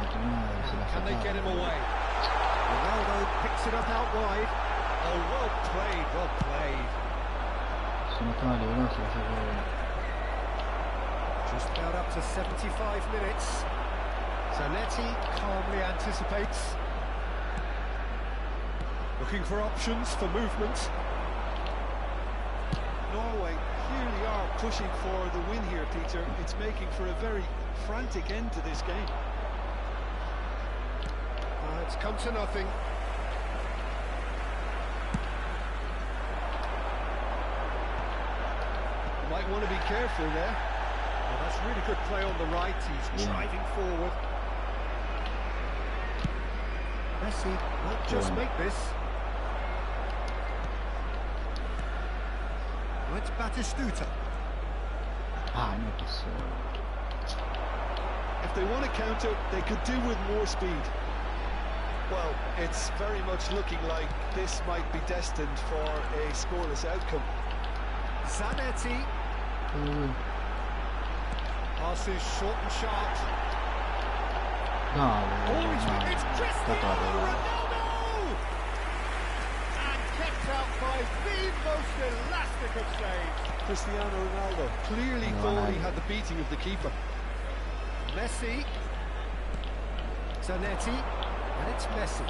Can they get him away? Ronaldo picks it up out wide. Oh, well played, well played. Just about up to 75 minutes. Zanetti calmly anticipates. Looking for options for movement. Norway clearly are pushing for the win here, Peter. It's making for a very frantic end to this game. It's come to nothing. You might want to be careful there. Well, that's really good play on the right. He's driving forward. Messi might just make this. Well, it's Batistuta. If they want to counter, they could do with more speed. Well, it's very much looking like this might be destined for a scoreless outcome. Zanetti. Passes short and sharp. It's Cristiano Ronaldo! And kept out by the most elastic of saves. Cristiano Ronaldo clearly thought he had the beating of the keeper. Messi. Zanetti. And it's Messi.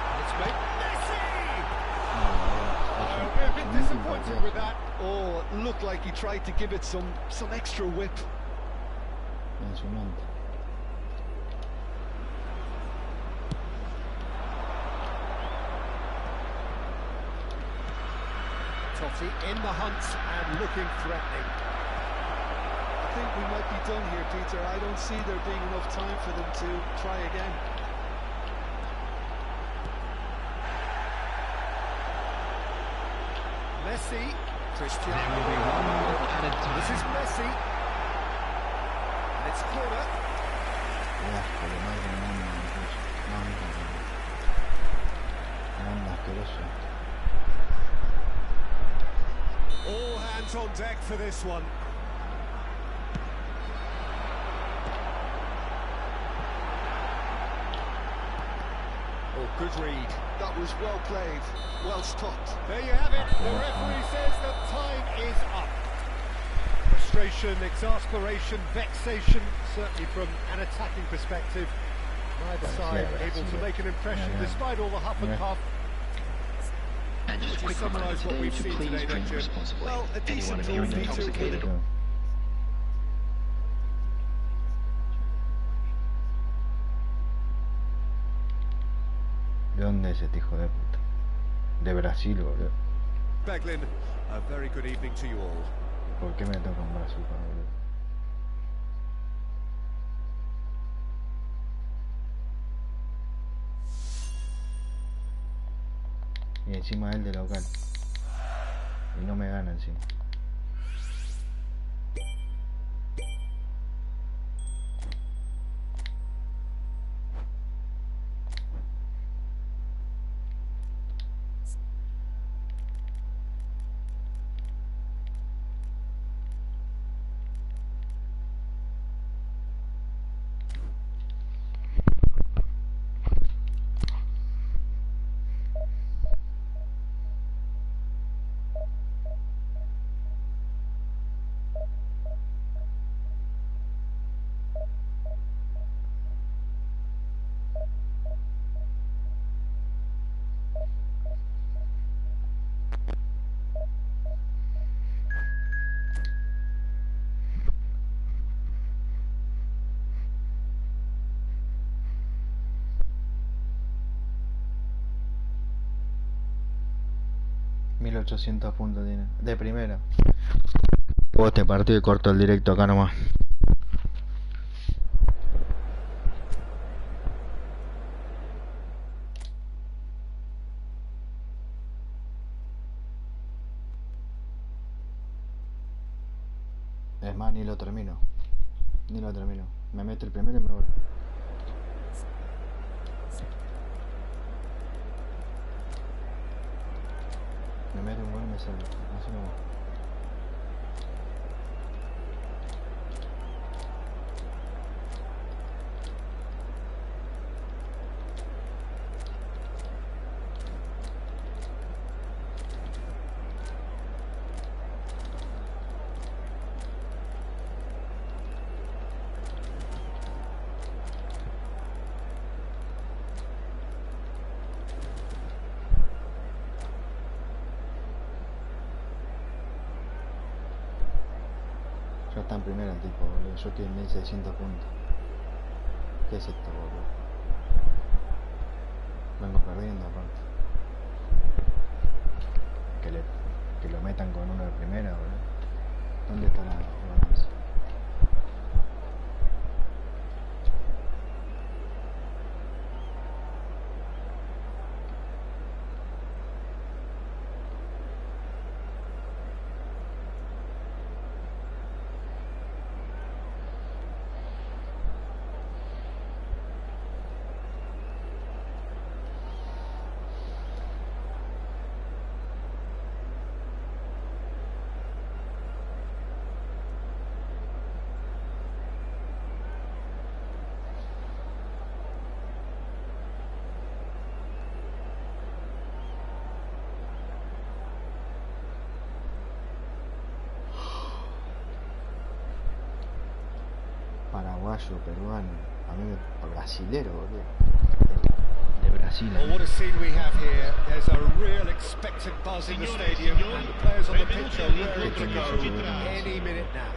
And it's made Messi! We're a bit disappointed with that. Oh, it looked like he tried to give it some extra whip. Totti in the hunt and looking threatening. I think we might be done here, Peter. I don't see there being enough time for them to try again. Messi, Cristiano There will be 1 minute Ronaldo. added time. This is Messi. And it's corner. on deck for this one. Oh, good read. That was well played, well stopped. There you have it. The referee says that time is up. Frustration, exasperation, vexation, certainly from an attacking perspective. Neither side able to make an impression despite all the huff and puff. And just a quick reminder today to please drink responsibly. Well, a decent Anyone appearing trophy to intoxicated win. ¿De dónde es este hijo de puta? De Brasil, boludo. Beglin, a very good evening to you all. ¿Por qué me toca un Brasil, boludo? Y encima él de local. Y no me gana encima. $1800 puntos tiene. De primera. Juego este partido y corto el directo acá nomás. Es más, ni lo termino. Ni lo termino. Me meto el primero y me voy. Me meto un gol y me salgo. Así no va. Ya está en primera el tipo, boludo. Yo estoy en 1600 puntos. ¿Qué es esto, boludo? Vengo perdiendo aparte. Que lo metan con uno de primera, boludo. ¿Dónde está la balanza? Paraguayo, peruano, a mí me... brasilero, boludo. De Brasil. Well, what a scene we have here. There's a real expectant buzz in the stadium, and the players on the pitch are raring to go any minute now.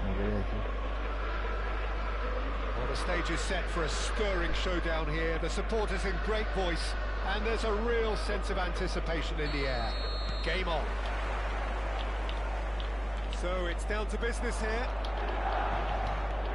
Well, the stage is set for a stirring showdown here. The supporters in great voice, and there's a real sense of anticipation in the air. Game on. So it's down to business here.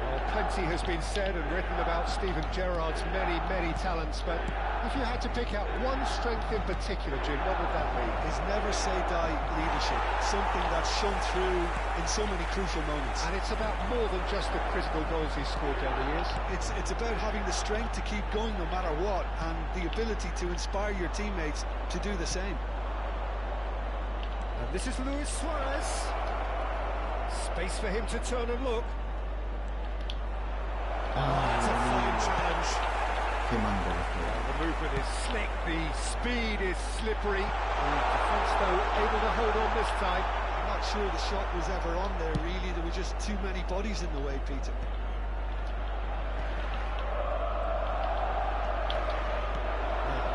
Well, plenty has been said and written about Steven Gerrard's many talents, but if you had to pick out one strength in particular, Jim, what would that be? His never-say-die leadership, something that's shone through in so many crucial moments. And it's about more than just the critical goals he's scored down the years. It's about having the strength to keep going no matter what, and the ability to inspire your teammates to do the same. And this is Luis Suarez. Space for him to turn and look. That's a fine challenge. Qué mango. The movement is slick, the speed is slippery. The defence, though, able to hold on this time. I'm not sure the shot was ever on there, really. There were just too many bodies in the way, Peter.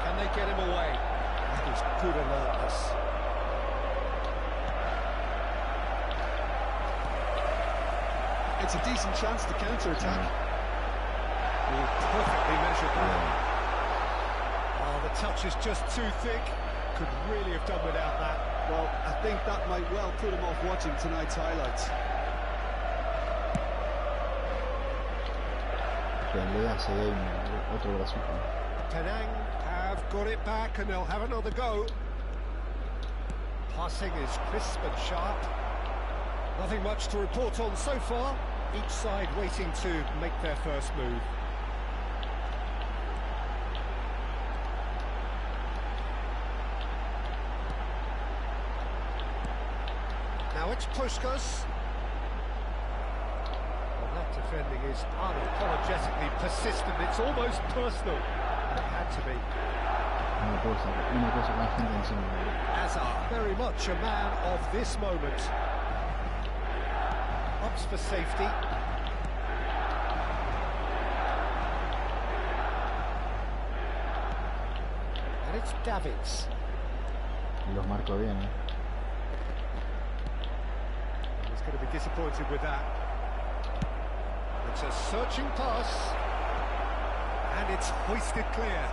Can they get him away? That is good alertness. It's a decent chance to counter-attack. Perfectly measured there. Oh, the touch is just too thick. Could really have done without that. Well, I think that might well put him off watching tonight's highlights. Penang have got it back and they'll have another go. Passing is crisp and sharp. Nothing much to report on so far. Each side waiting to make their first move. Now it's Puskás. Well, that defending is unapologetically persistent. It's almost personal. It had to be. Hazard, very much a man of this moment. Ups for safety. And it's Davids. Los marco bien, He's going to be disappointed with that. It's a searching pass. And it's hoisted clear.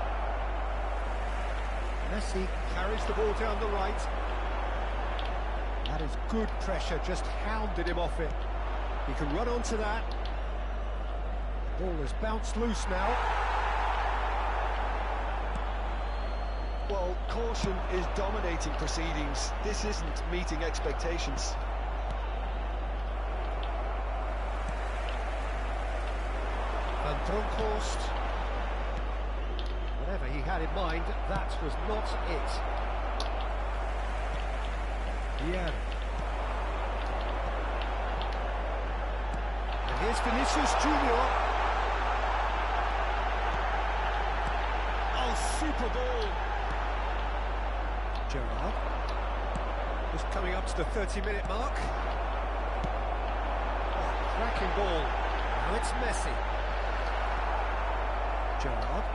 Messi carries the ball down the right. That is good pressure, just hounded him off it. He can run onto that. Ball has bounced loose now. Well, caution is dominating proceedings. This isn't meeting expectations. Van Bronckhorst. Whatever he had in mind, that was not it. Yeah. And here's Vinicius Junior. Oh, super ball. Gerrard. Just coming up to the 30-minute mark. Oh, cracking ball. Now it's Messi. Gerrard.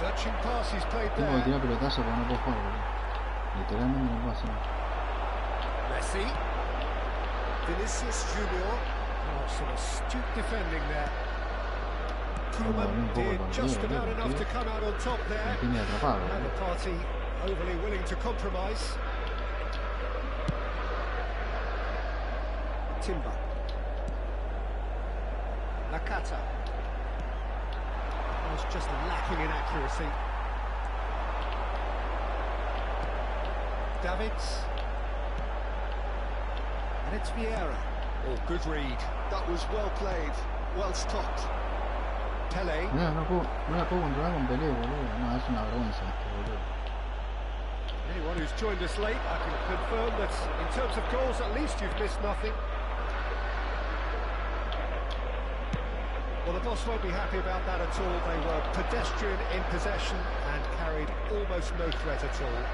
Searching pass, he's played there. Tengo que tirar pelotazo porque no puedo jugar, boludo. Literalmente no puedo hacer. Messi. Vinicius Junior. Oh, some astute defending there. Koeman did just about enough to come out on top there. And the party overly willing to compromise. Timber. Nakata. Was just lacking in accuracy. Davids. And it's Vieira. Oh, good read. That was well played, well stopped. Pelé. Mira, no la puedo controlar con Pelé, boludo. No, es una vergüenza esto, boludo. Anyone who's joined us late, I can confirm that in terms of goals, at least you've missed nothing. Well, the boss won't be happy about that at all. They were pedestrian in possession and carried almost no threat at all.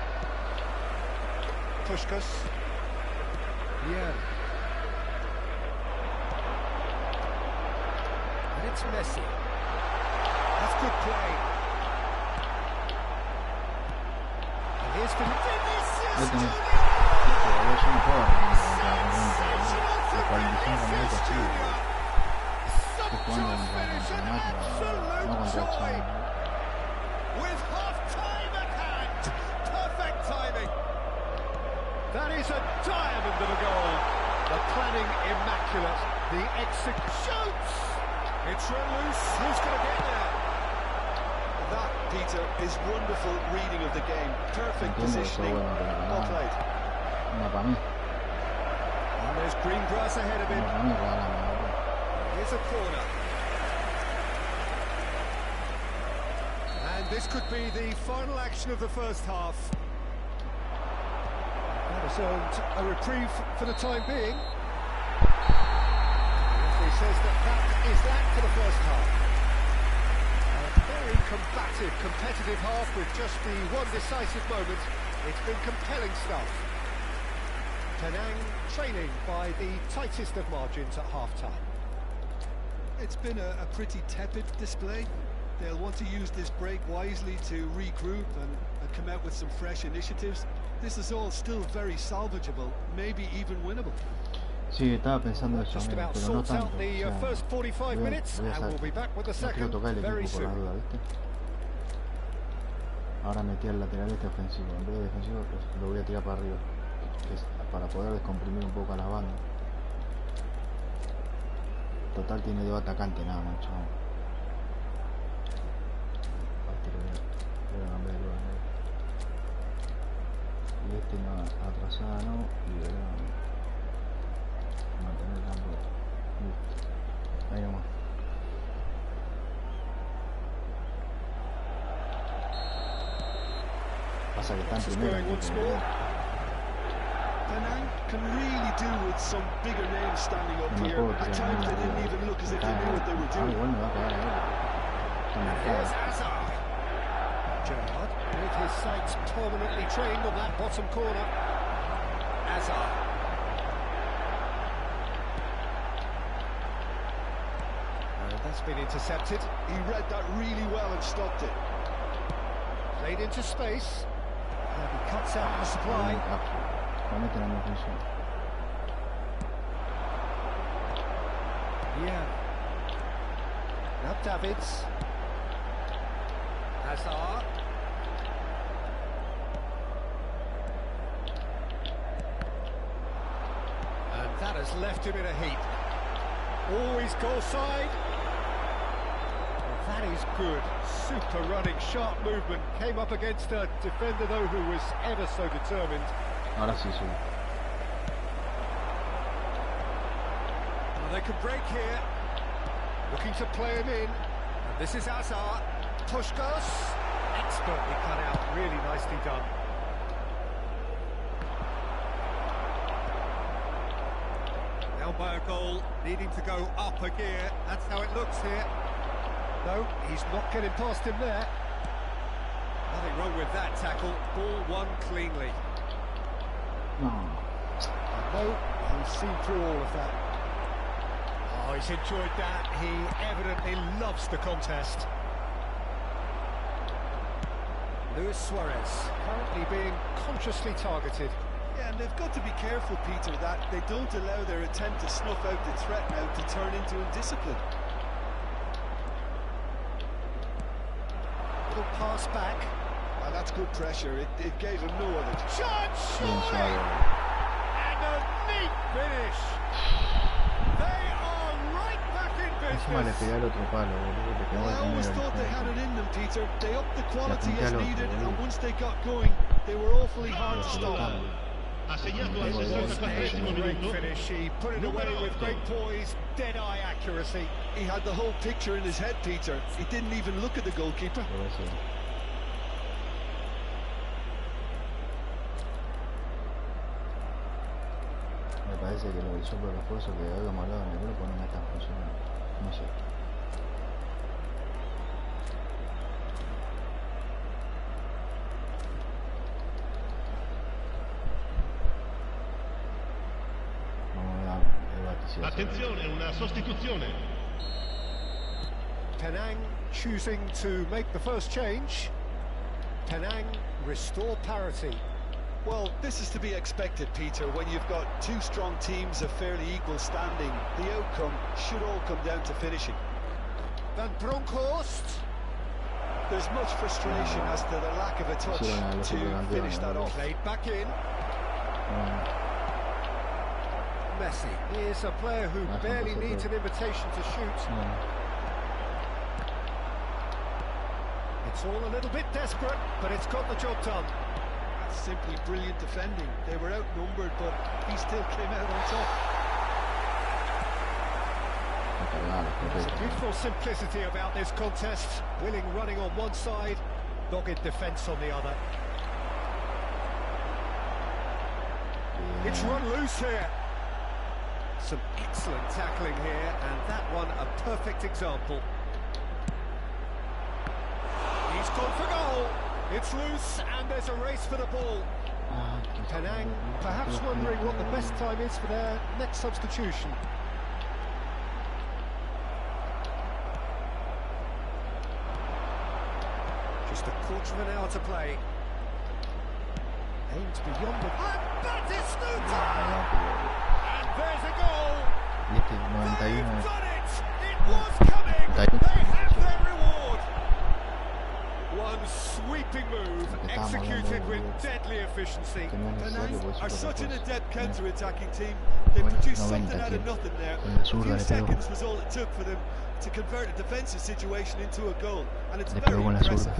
Puskás. Yeah. And it's Messi. That's good play. And here's Vinicius Junior. Just finish an absolute joy with half-time at hand. Perfect timing. That is a diamond of a goal. The planning immaculate. The execution. It's run loose. Who's going to get there? That, Peter, is wonderful reading of the game. Perfect positioning. Well played. And there's green grass ahead of him. Here's a corner. And this could be the final action of the first half. That has earned a reprieve for the time being. referee says that is that for the first half. A very combative, competitive half with just the one decisive moment. It's been compelling stuff. Penang trailing by the tightest of margins at half-time. It's been a pretty tepid display. They'll want to use this break wisely to regroup and come out with some fresh initiatives. This is all still very salvageable, maybe even winnable. Sí, estaba pensando eso, Just about pero no sorts tanto. out the first 45 minutes, and we'll be back with the No quiero second tocar el very equipo por la soon. duda, ¿viste? Ahora metí al lateral este ofensivo. En vez de defensivo, lo voy a tirar para arriba. Que es para poder descomprimir un poco a las bandas. Total tiene dos atacantes nada más, chaval. Voy a cambiar de lugar, y este no atrasada, no, y voy a mantener el campo. Listo. Ahí nomás. Pasa que está en primero. Penang can really do with some bigger names standing up here. At times they didn't even look as if they knew what they were doing. Igual me va a cagar Here's Hazard. Gerrard with his sights permanently trained on that bottom corner. Hazard. That's been intercepted. He read that really well and stopped it. Played into space. And he cuts out the supply. Yeah. Now Davids. Hazard. And that has left him in a heap. Always goal side. That is good. Super running, sharp movement. Came up against a defender, though, who was ever so determined. Ahora sí, sí. Well, they can break here. Looking to play him in. And this is Hazard. Pushkas. Expertly cut out. Really nicely done. Now by a goal, needing to go up a gear. That's how it looks here. No, he's not getting past him there. Nothing wrong with that tackle. Ball won cleanly. No. No, he's seen through all of that. Oh, he's enjoyed that. He evidently loves the contest. Luis Suarez currently being consciously targeted. Yeah, and they've got to be careful, Peter, that they don't allow their attempt to snuff out the threat now to turn into indiscipline. Little pass back. Oh, that's good pressure. It gave him no other. Chance! And a neat finish. They are right back in Encima le pegué business. al otro palo, boludo. Le pegó Well, al I always primero. thought they had it in them, Peter. They upped the quality apunté as al otro, needed, boludo. and once they got going, they were awfully hard to stop. Ha segnato al It was 64esimo a great minuto. finish. He put it away with great poise, dead-eye accuracy. He had the whole picture in his head, Peter. He didn't even look at the goalkeeper. Por eso. Me parece que lo del soplo de refuerzo que habíamos hablado en el grupo no me está funcionando. No sé. Vamos a ver si va a ser. Attenzione, una sostituzione. Penang choosing to make the first change. Penang restore parity. Well, this is to be expected, Peter, when you've got two strong teams of fairly equal standing. The outcome should all come down to finishing. Van Bronckhorst. There's much frustration as to the lack of a touch to finish that off. Played back in. Messi. He is a player who barely needs an invitation to shoot. It's all a little bit desperate, but it's got the job done. That's simply brilliant defending. They were outnumbered, but he still came out on top. There's a beautiful simplicity about this contest. Willing running on one side, dogged defence on the other. It's run loose here. Some excellent tackling here, and that one a perfect example. He's gone for goal. It's loose, and there's a race for the ball. Penang perhaps wondering what the best time is for their next substitution. Just a quarter of an hour to play. Aims beyond the... And that is Snooter! And there's a goal! They've done it! It was coming! They have their reward! One sweeping move, executed with deadly efficiency. Penang are such an adept counter-attacking team. They produced something out of nothing there. A few seconds was all it took for them to convert a defensive situation into a goal. And it's very impressive.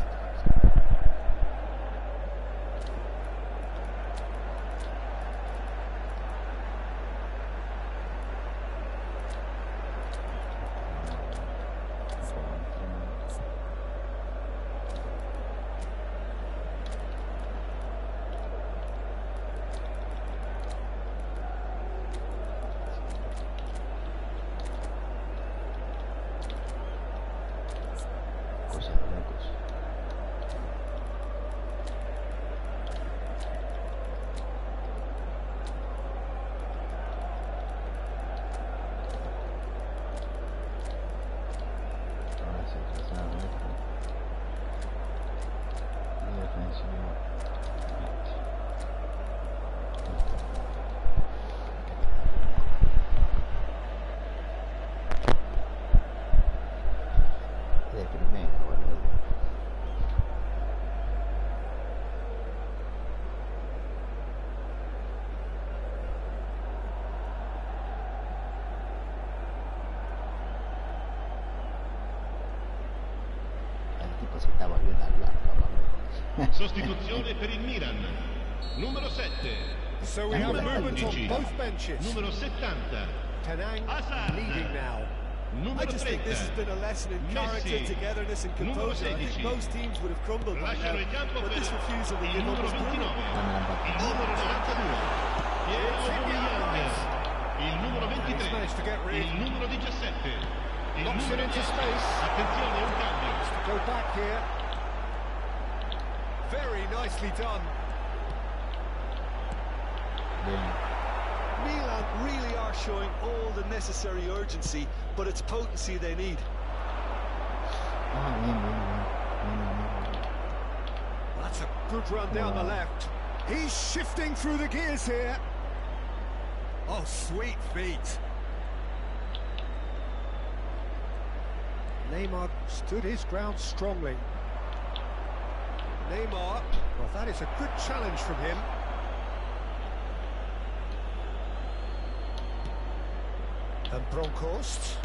Si está volviendo al blanco. Sostituzione per il Milan. Numero 7. So we have movement on both benches. Numero 70. Penang leading now. I just think this has been a lesson in character, togetherness and composure. I think most teams would have crumbled by now, but this refusal to give up was brilliant. Numero 92. Il numero 23. Il numero 17. Knocks it into space. Attenzione, un cambio. Go back here. Very nicely done. Milan really are showing all the necessary urgency, but it's potency they need. That's a good run down the left. He's shifting through the gears here. Oh, sweet feet. Neymar stood his ground strongly. Neymar, well, that is a good challenge from him. And Bronkhorst.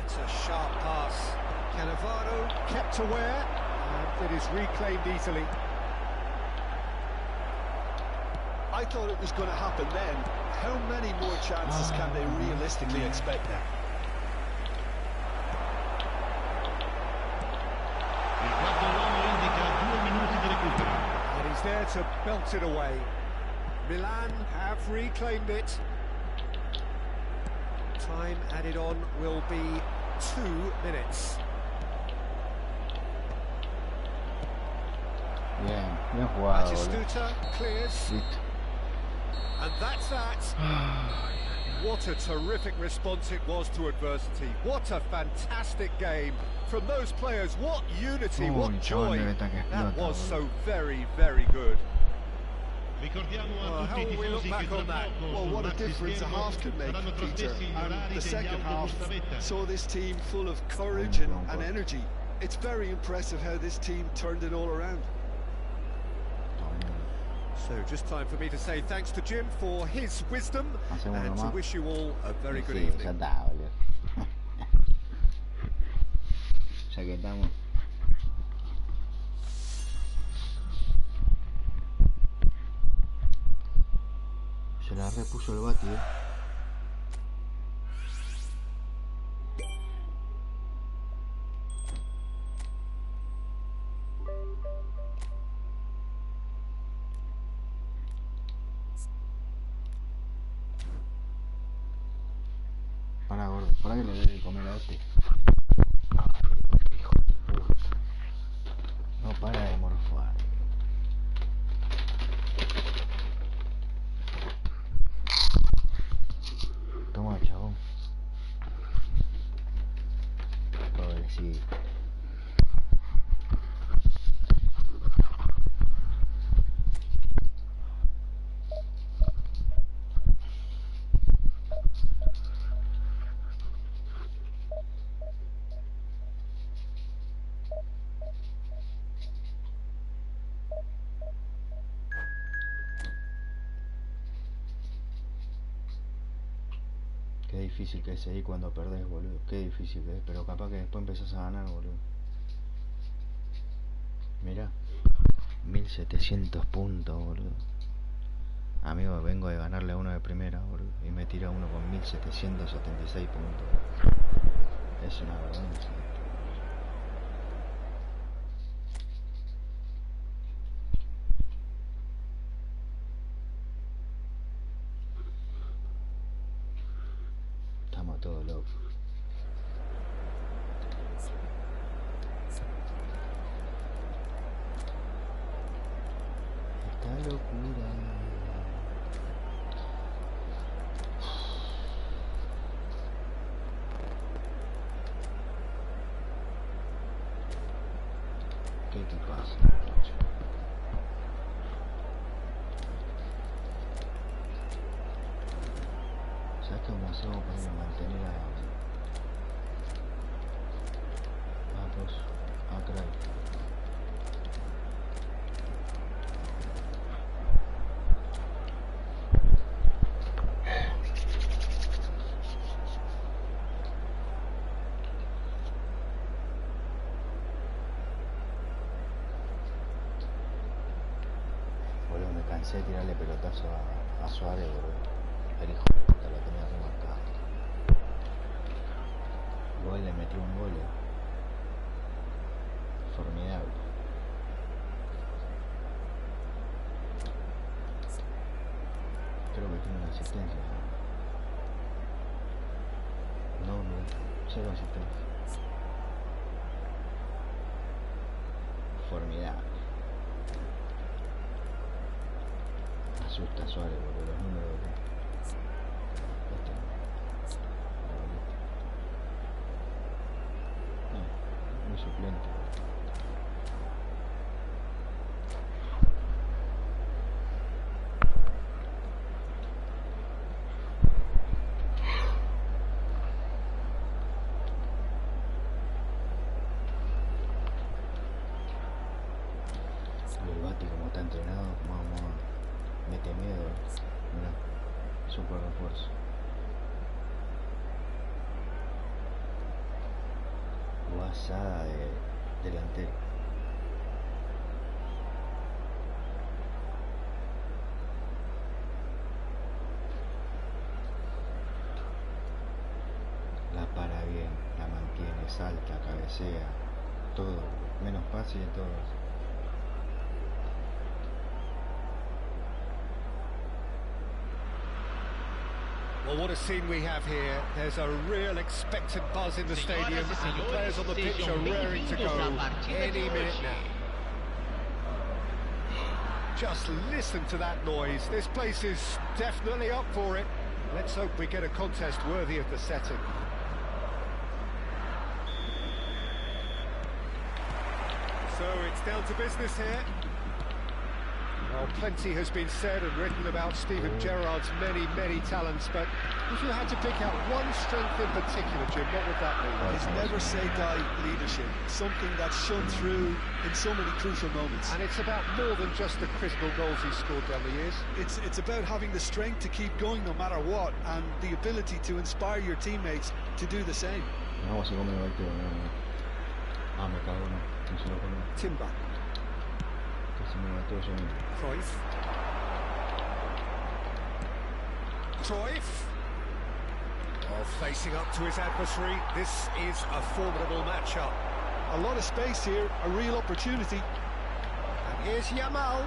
That's a sharp pass. Cannavaro kept aware. And it is reclaimed easily. I thought it was going to happen then. How many more chances can they realistically expect now? Il quarto uomo indica 2 minuti di recupero. And he's there to belt it away. Milan have reclaimed it. Time added on will be 2 minutes. Bien jugado. Batistuta clears. Listo. And that's that. What a terrific response it was to adversity. What a fantastic game. From those players, what unity, what joy. That was so very, very good. Ricordiamo a tutti i tifosi che tra poco Well, what a difference a half can make, Peter. And the second half saw this team full of courage and energy. It's very impressive how this team turned it all around. So just time for me to say thanks to Jim for his wisdom and to wish you all a very good evening. Ya está, boludo. Ya que estamos. Se la repuso el Bati, ¿Para qué le doy de comer a este? Hijo de puta. No para de morfar. Toma, chabón. Pobrecito. Qué difícil que es ahí cuando perdés, boludo. Qué difícil que es, pero capaz que después empezás a ganar, boludo. Mirá, 1700 puntos, boludo. Amigo, vengo de ganarle a uno de primera, boludo. Y me tira uno con 1776 puntos. Es una vergüenza. Estamos todos locos. Esta locura. ¿Qué te pasa, muchacho? ¿Sabes cómo hacemos para mantener a Craig? Boludo, me cansé de tirarle pelotazo a Suárez, boludo. El hijo de puta lo tenía remarcado. Igual le metió un gol. Formidable. Creo que tiene una asistencia. No, 0 asistencia. Formidable. Asusta a Suárez, boludo, los números de... Muy suplente. Y el Bati, como está entrenado, vamos, mete miedo. Mirá, super refuerzo. Guasada de delantero. La para bien, la mantiene, salta, cabecea, todo, menos pase y todo. Well, what a scene we have here. There's a real expectant buzz in the stadium, and the players on the pitch are raring to go any minute now. Just listen to that noise. This place is definitely up for it. Let's hope we get a contest worthy of the setting. So it's down to business here. Well, plenty has been said and written about Steven Gerrard's many, many talents, but if you had to pick out one strength in particular, Jim, what would that be? His never-say-die leadership, something that's shone through in so many crucial moments. And it's about more than just the critical goals he's scored down the years. It's about having the strength to keep going no matter what, and the ability to inspire your teammates to do the same. No, si come el tío, no. Ah, me cago en no se lo come. Timber. Que se me mató yo mismo. Cruyff. Cruyff. Well, facing up to his adversary, this is a formidable matchup. A lot of space here, a real opportunity. And here's Yamal.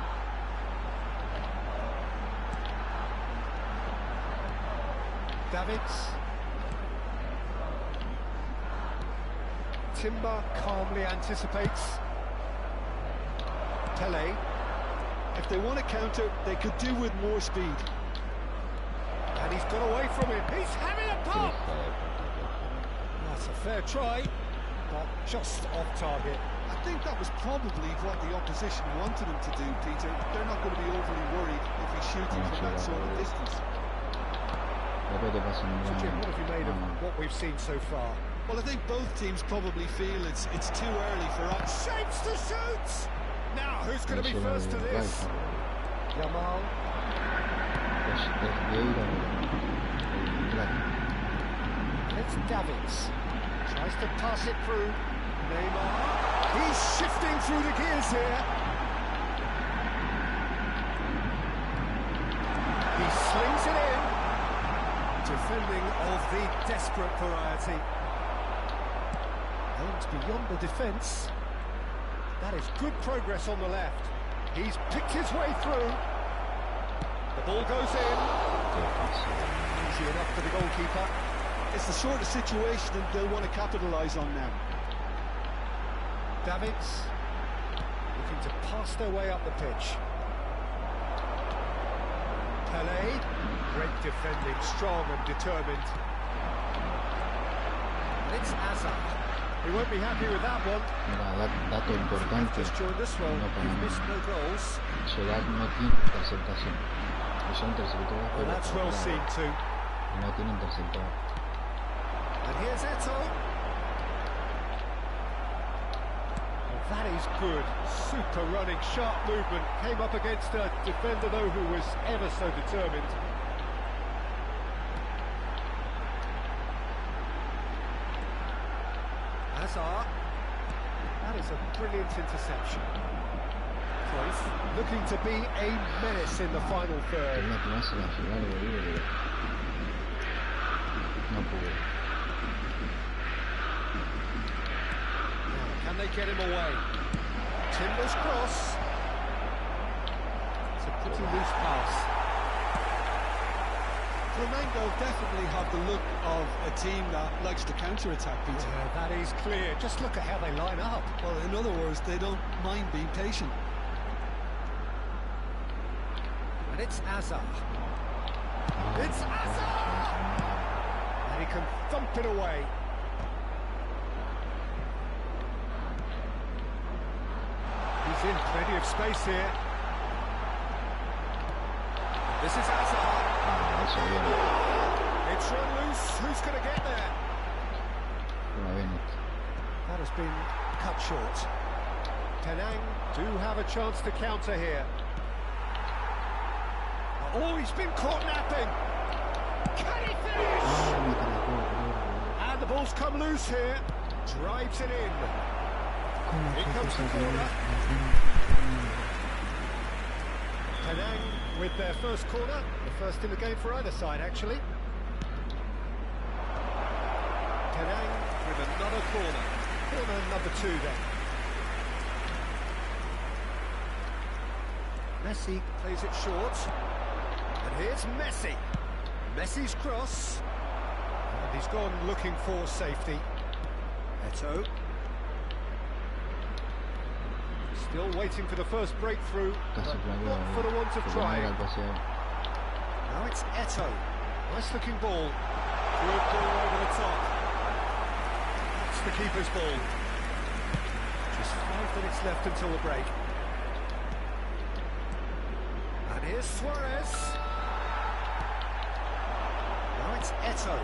Davids. Timber calmly anticipates. Pele. If they want to counter, they could do with more speed. And he's got away from him. He's having a pop! That's a fair try, but just off target. I think that was probably what the opposition wanted him to do, Peter. They're not going to be overly worried if he's shooting from that sort of distance. So Jim, what have you made of what we've seen so far? Well, I think both teams probably feel it's too early for us. Shapes to shoot! Now, who's going to be first to this? Yamal. It's Davids. Tries to pass it through. Neymar. He's shifting through the gears here. He slings it in. Defending of the desperate variety. Aims beyond the defence. That is good progress on the left. He's picked his way through. The ball goes in. Easy enough for the goalkeeper. It's the sort of situation that they'll want to capitalise on now. Davids looking to pass their way up the pitch. Pele, great defending, strong and determined. And it's Hazard. He won't be happy with that one. Dato importante, Just joined us, well, no you've missed no goals. Gerrard no tiene interceptación. Ellos interceptó, Well, that's well seen too. no tiene interceptado. And here's Eto. Well, that is good. Super running, sharp movement. Came up against a defender, though, who was ever so determined. Hazard. That is a brilliant interception. Cruyff looking to be a menace in the final third. Tenía que darse la final de Bienvenido. No pudo. Now, can they get him away? Timber's cross. It's a pretty loose pass. Probando definitely have the look of a team that likes to counter-attack, Peter. Yeah, that is clear. Just look at how they line up. Well, in other words, they don't mind being patient. And it's Hazard. It's Hazard! And he can thump it away. He's in plenty of space here. This is Hazard. Eso viene. It's run loose. Who's going to get there? That has been cut short. Penang do have a chance to counter here. Oh, he's been caught napping. Can he finish? And the ball's come loose here. Drives it in. Here comes the corner. Penang with their first corner. The first in the game for either side, actually. Penang with another corner. Corner number 2 then. Messi plays it short. And here's Messi. Messi's cross. And he's gone looking for safety. Eto. Still waiting for the first breakthrough, but not for the want of trying. Now it's Eto. Nice looking ball. Good ball over the top. That's the keeper's ball. Just 5 minutes left until the break. And here's Suarez. Now it's Eto.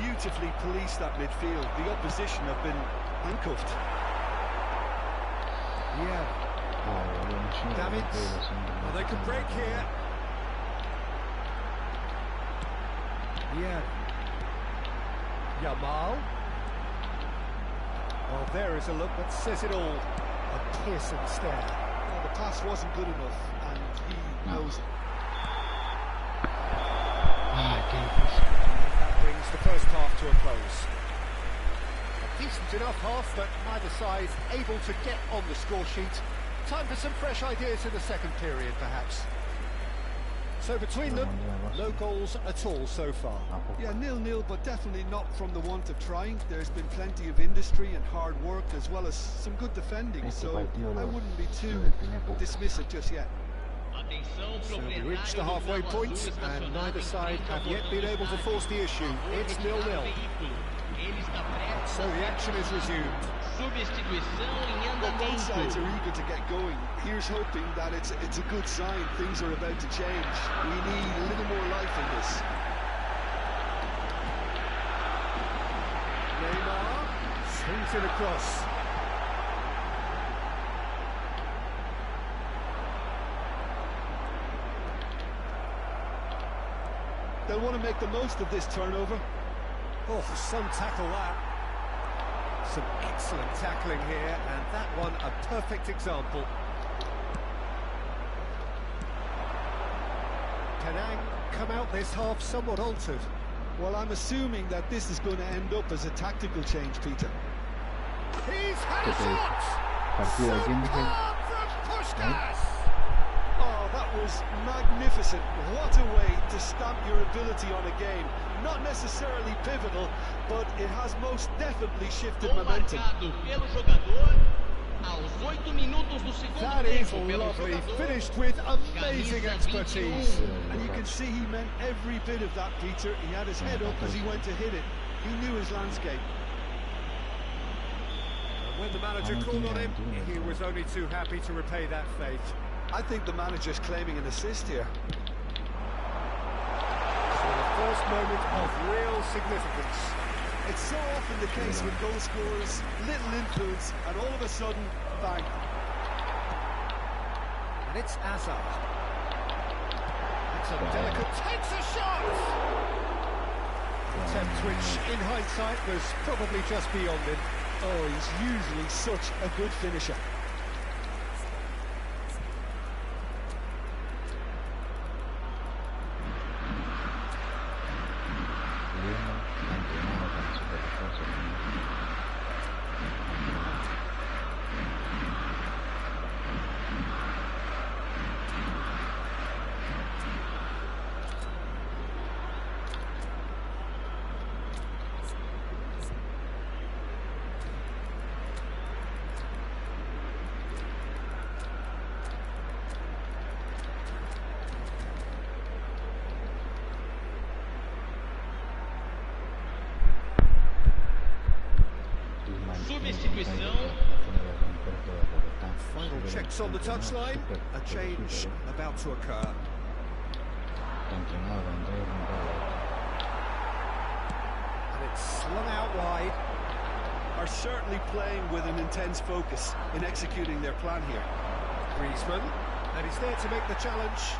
Beautifully policed that midfield. The opposition have been handcuffed. Yeah. Davids. Well, they could break here. Yeah. Yamal. Well, there is a look that says it all. A piercing stare. Well, the pass wasn't good enough, and he knows it. That brings the first half to a close. A decent enough half, but neither side able to get on the score sheet. Time for some fresh ideas in the second period, perhaps. So between them, no goals at all so far. Yeah, 0-0, but definitely not from the want of trying. There's been plenty of industry and hard work, as well as some good defending, so I wouldn't be too dismissive just yet. So we reached the halfway point, and neither side have yet been able to force the issue. It's 0-0. So the action is resumed. Well, both sides are eager to get going. Here's hoping that it's a good sign. Things are about to change. We need a little more life in this. Neymar swings it across. They'll want to make the most of this turnover. Oh, some tackle that. Some excellent tackling here, and that one a perfect example. Penang come out this half somewhat altered. Well, I'm assuming that this is going to end up as a tactical change, Peter. He's had a shot! Partido Superb from Puskás! Oh, that was magnificent. What a way to stamp your ability on a game. Not necessarily pivotal, but it has most definitely shifted momentum. That is lovely, finished with amazing expertise. And you can see he meant every bit of that, Peter. He had his head up as he went to hit it. He knew his landscape. And when the manager called on him, he was only too happy to repay that faith. I think the manager's claiming an assist here. For the first moment of real significance. It's so often the case with goal scorers, little influence, and all of a sudden, bang. And it's Hazard. That's a delicate, takes a shot! Attempt which, in hindsight, was probably just beyond him. Oh, he's usually such a good finisher. Final checks on the touchline. A change about to occur. And it's slung out wide. Are certainly playing with an intense focus in executing their plan here. Griezmann, and he's there to make the challenge.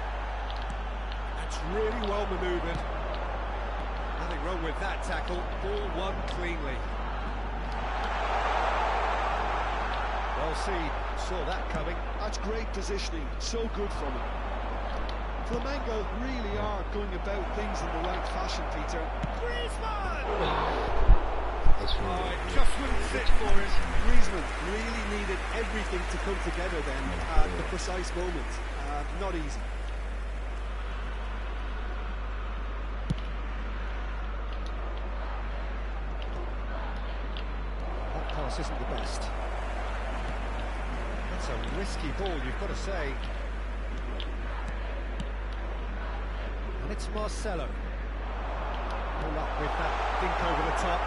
That's really well manoeuvred. Nothing wrong with that tackle. Ball won cleanly. Well seen, saw that coming. That's great positioning, so good from him. Flamengo really are going about things in the right fashion, Peter. Griezmann! Oh, it just wouldn't fit for him. Griezmann really needed everything to come together then at the precise moment. Not easy. That pass isn't the best. That's a risky ball, you've got to say. And it's Marcelo. Pull up with that dink over the top.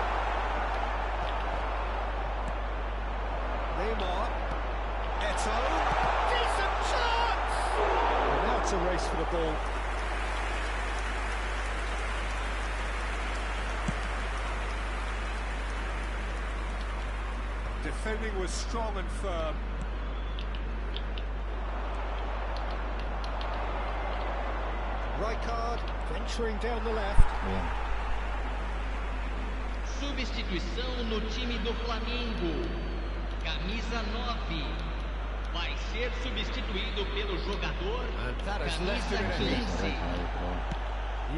Neymar. Eto'o. Decent chance! And now it's a race for the ball. Defending was strong and firm. Rijkaard venturing down the left. Substituição no time do Flamengo. Camisa 9. Vai ser substituído pelo jogador camisa 15.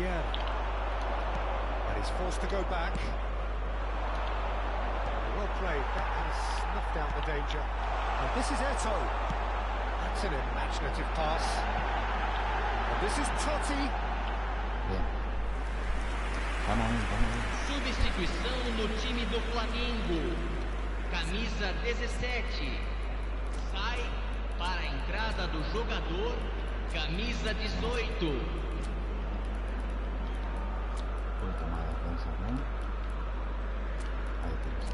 Yeah. And he's forced to go back. Well played. That has snuffed out the danger. And this is Eto'o. That's an imaginative pass. This is Totti. Bien. Vamos bien. Substituição no time do Flamengo. Camisa 17. Sai para a entrada do jogador. Camisa 18. Puedo tomar defensa, ¿no? Ahí tienes.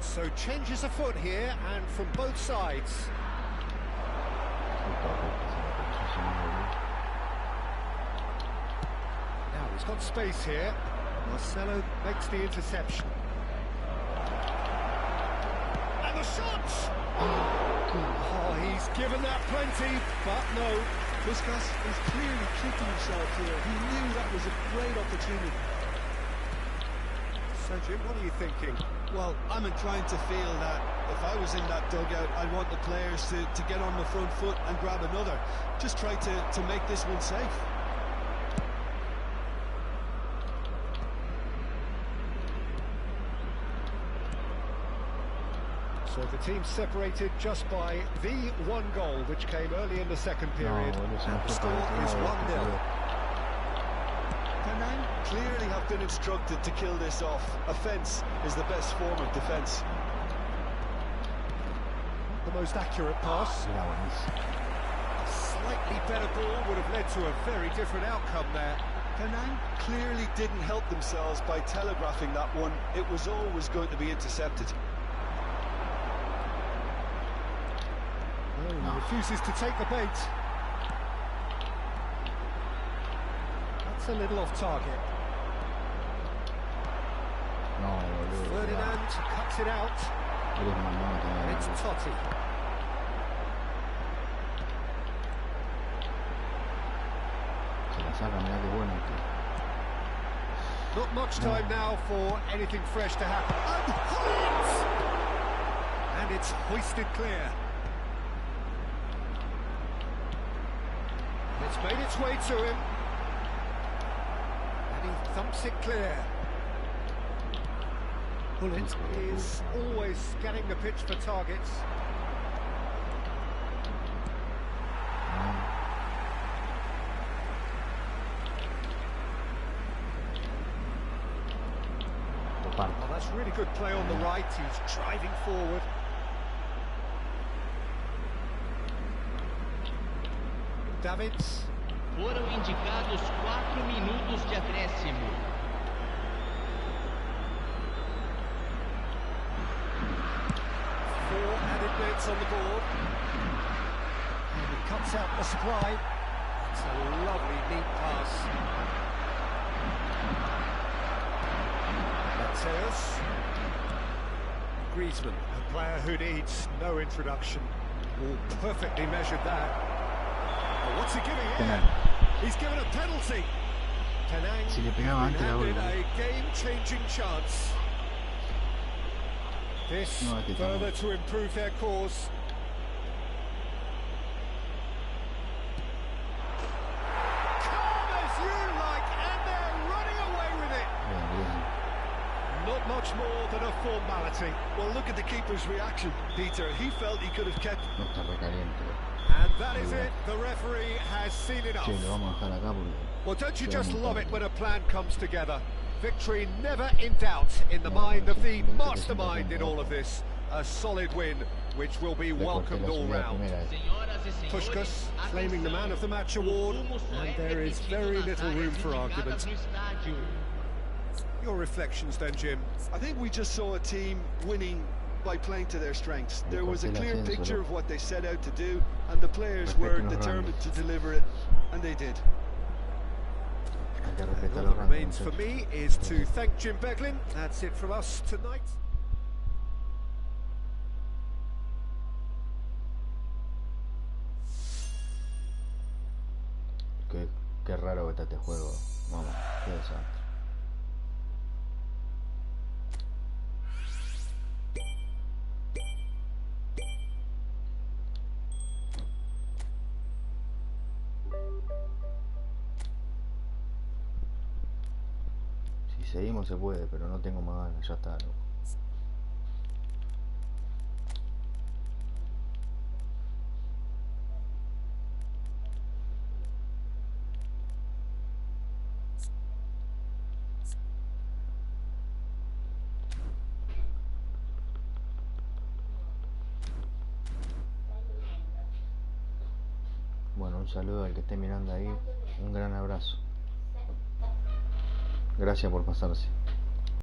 So changes afoot here, and from both sides. Now he's got space here. Marcelo makes the interception. And the shot! Oh, he's given that plenty, but no. Puskas is clearly kicking himself here. He knew that was a great opportunity. So Jim, what are you thinking? Well, I'm inclined to feel that if I was in that dugout, I'd want the players to get on the front foot and grab another. Just try to make this one safe. So the team separated just by the one goal, which came early in the second period. And the score is 1-0. Penang clearly have been instructed to kill this off. Offence is the best form of defence. The most accurate pass. A slightly better ball would have led to a very different outcome there. Penang clearly didn't help themselves by telegraphing that one. It was always going to be intercepted. Oh, he refuses to take the bait. That's a little off target. Ferdinand cuts it out. And it's Totti. Not much time now for anything fresh to happen. And it's hoisted clear. It's made its way to him. And he thumps it clear. Bullet is always scanning the pitch for targets. Well, that's really good play on the right. He's driving forward. Davids. Foram indicados 4 minutos de acréscimo. 4 added minutes on the board. And he cuts out the supply. It's a lovely, neat pass. Mateus. Griezmann, a player who needs no introduction. All perfectly measured that. Well, what's he giving here? He's given a penalty. Penang handed a game-changing chance. This further to improve their cause. Calm as you like, and they're running away with it. Not much more than a formality. Well, look at the keeper's reaction, Peter. He felt he could have kept... And that is it. The referee has seen enough. Well, don't you just love it when a plan comes together? Victory never in doubt in the mind of the mastermind in all of this. A solid win, which will be welcomed all round. Puskas claiming the Man of the Match award, and there is very little room for argument. Your reflections then, Jim? I think we just saw a team winning by playing to their strengths. There was a clear picture of what they set out to do, and the players were determined to deliver it, and they did. And all that remains for me is to thank Jim Beglin. That's it from us tonight. Qué raro que está este juego. Vamos, qué desastre. seguimos se puede, pero no tengo más ganas, ya está, loco. Bueno, un saludo al que esté mirando ahí, un gran abrazo. Gracias por pasarse.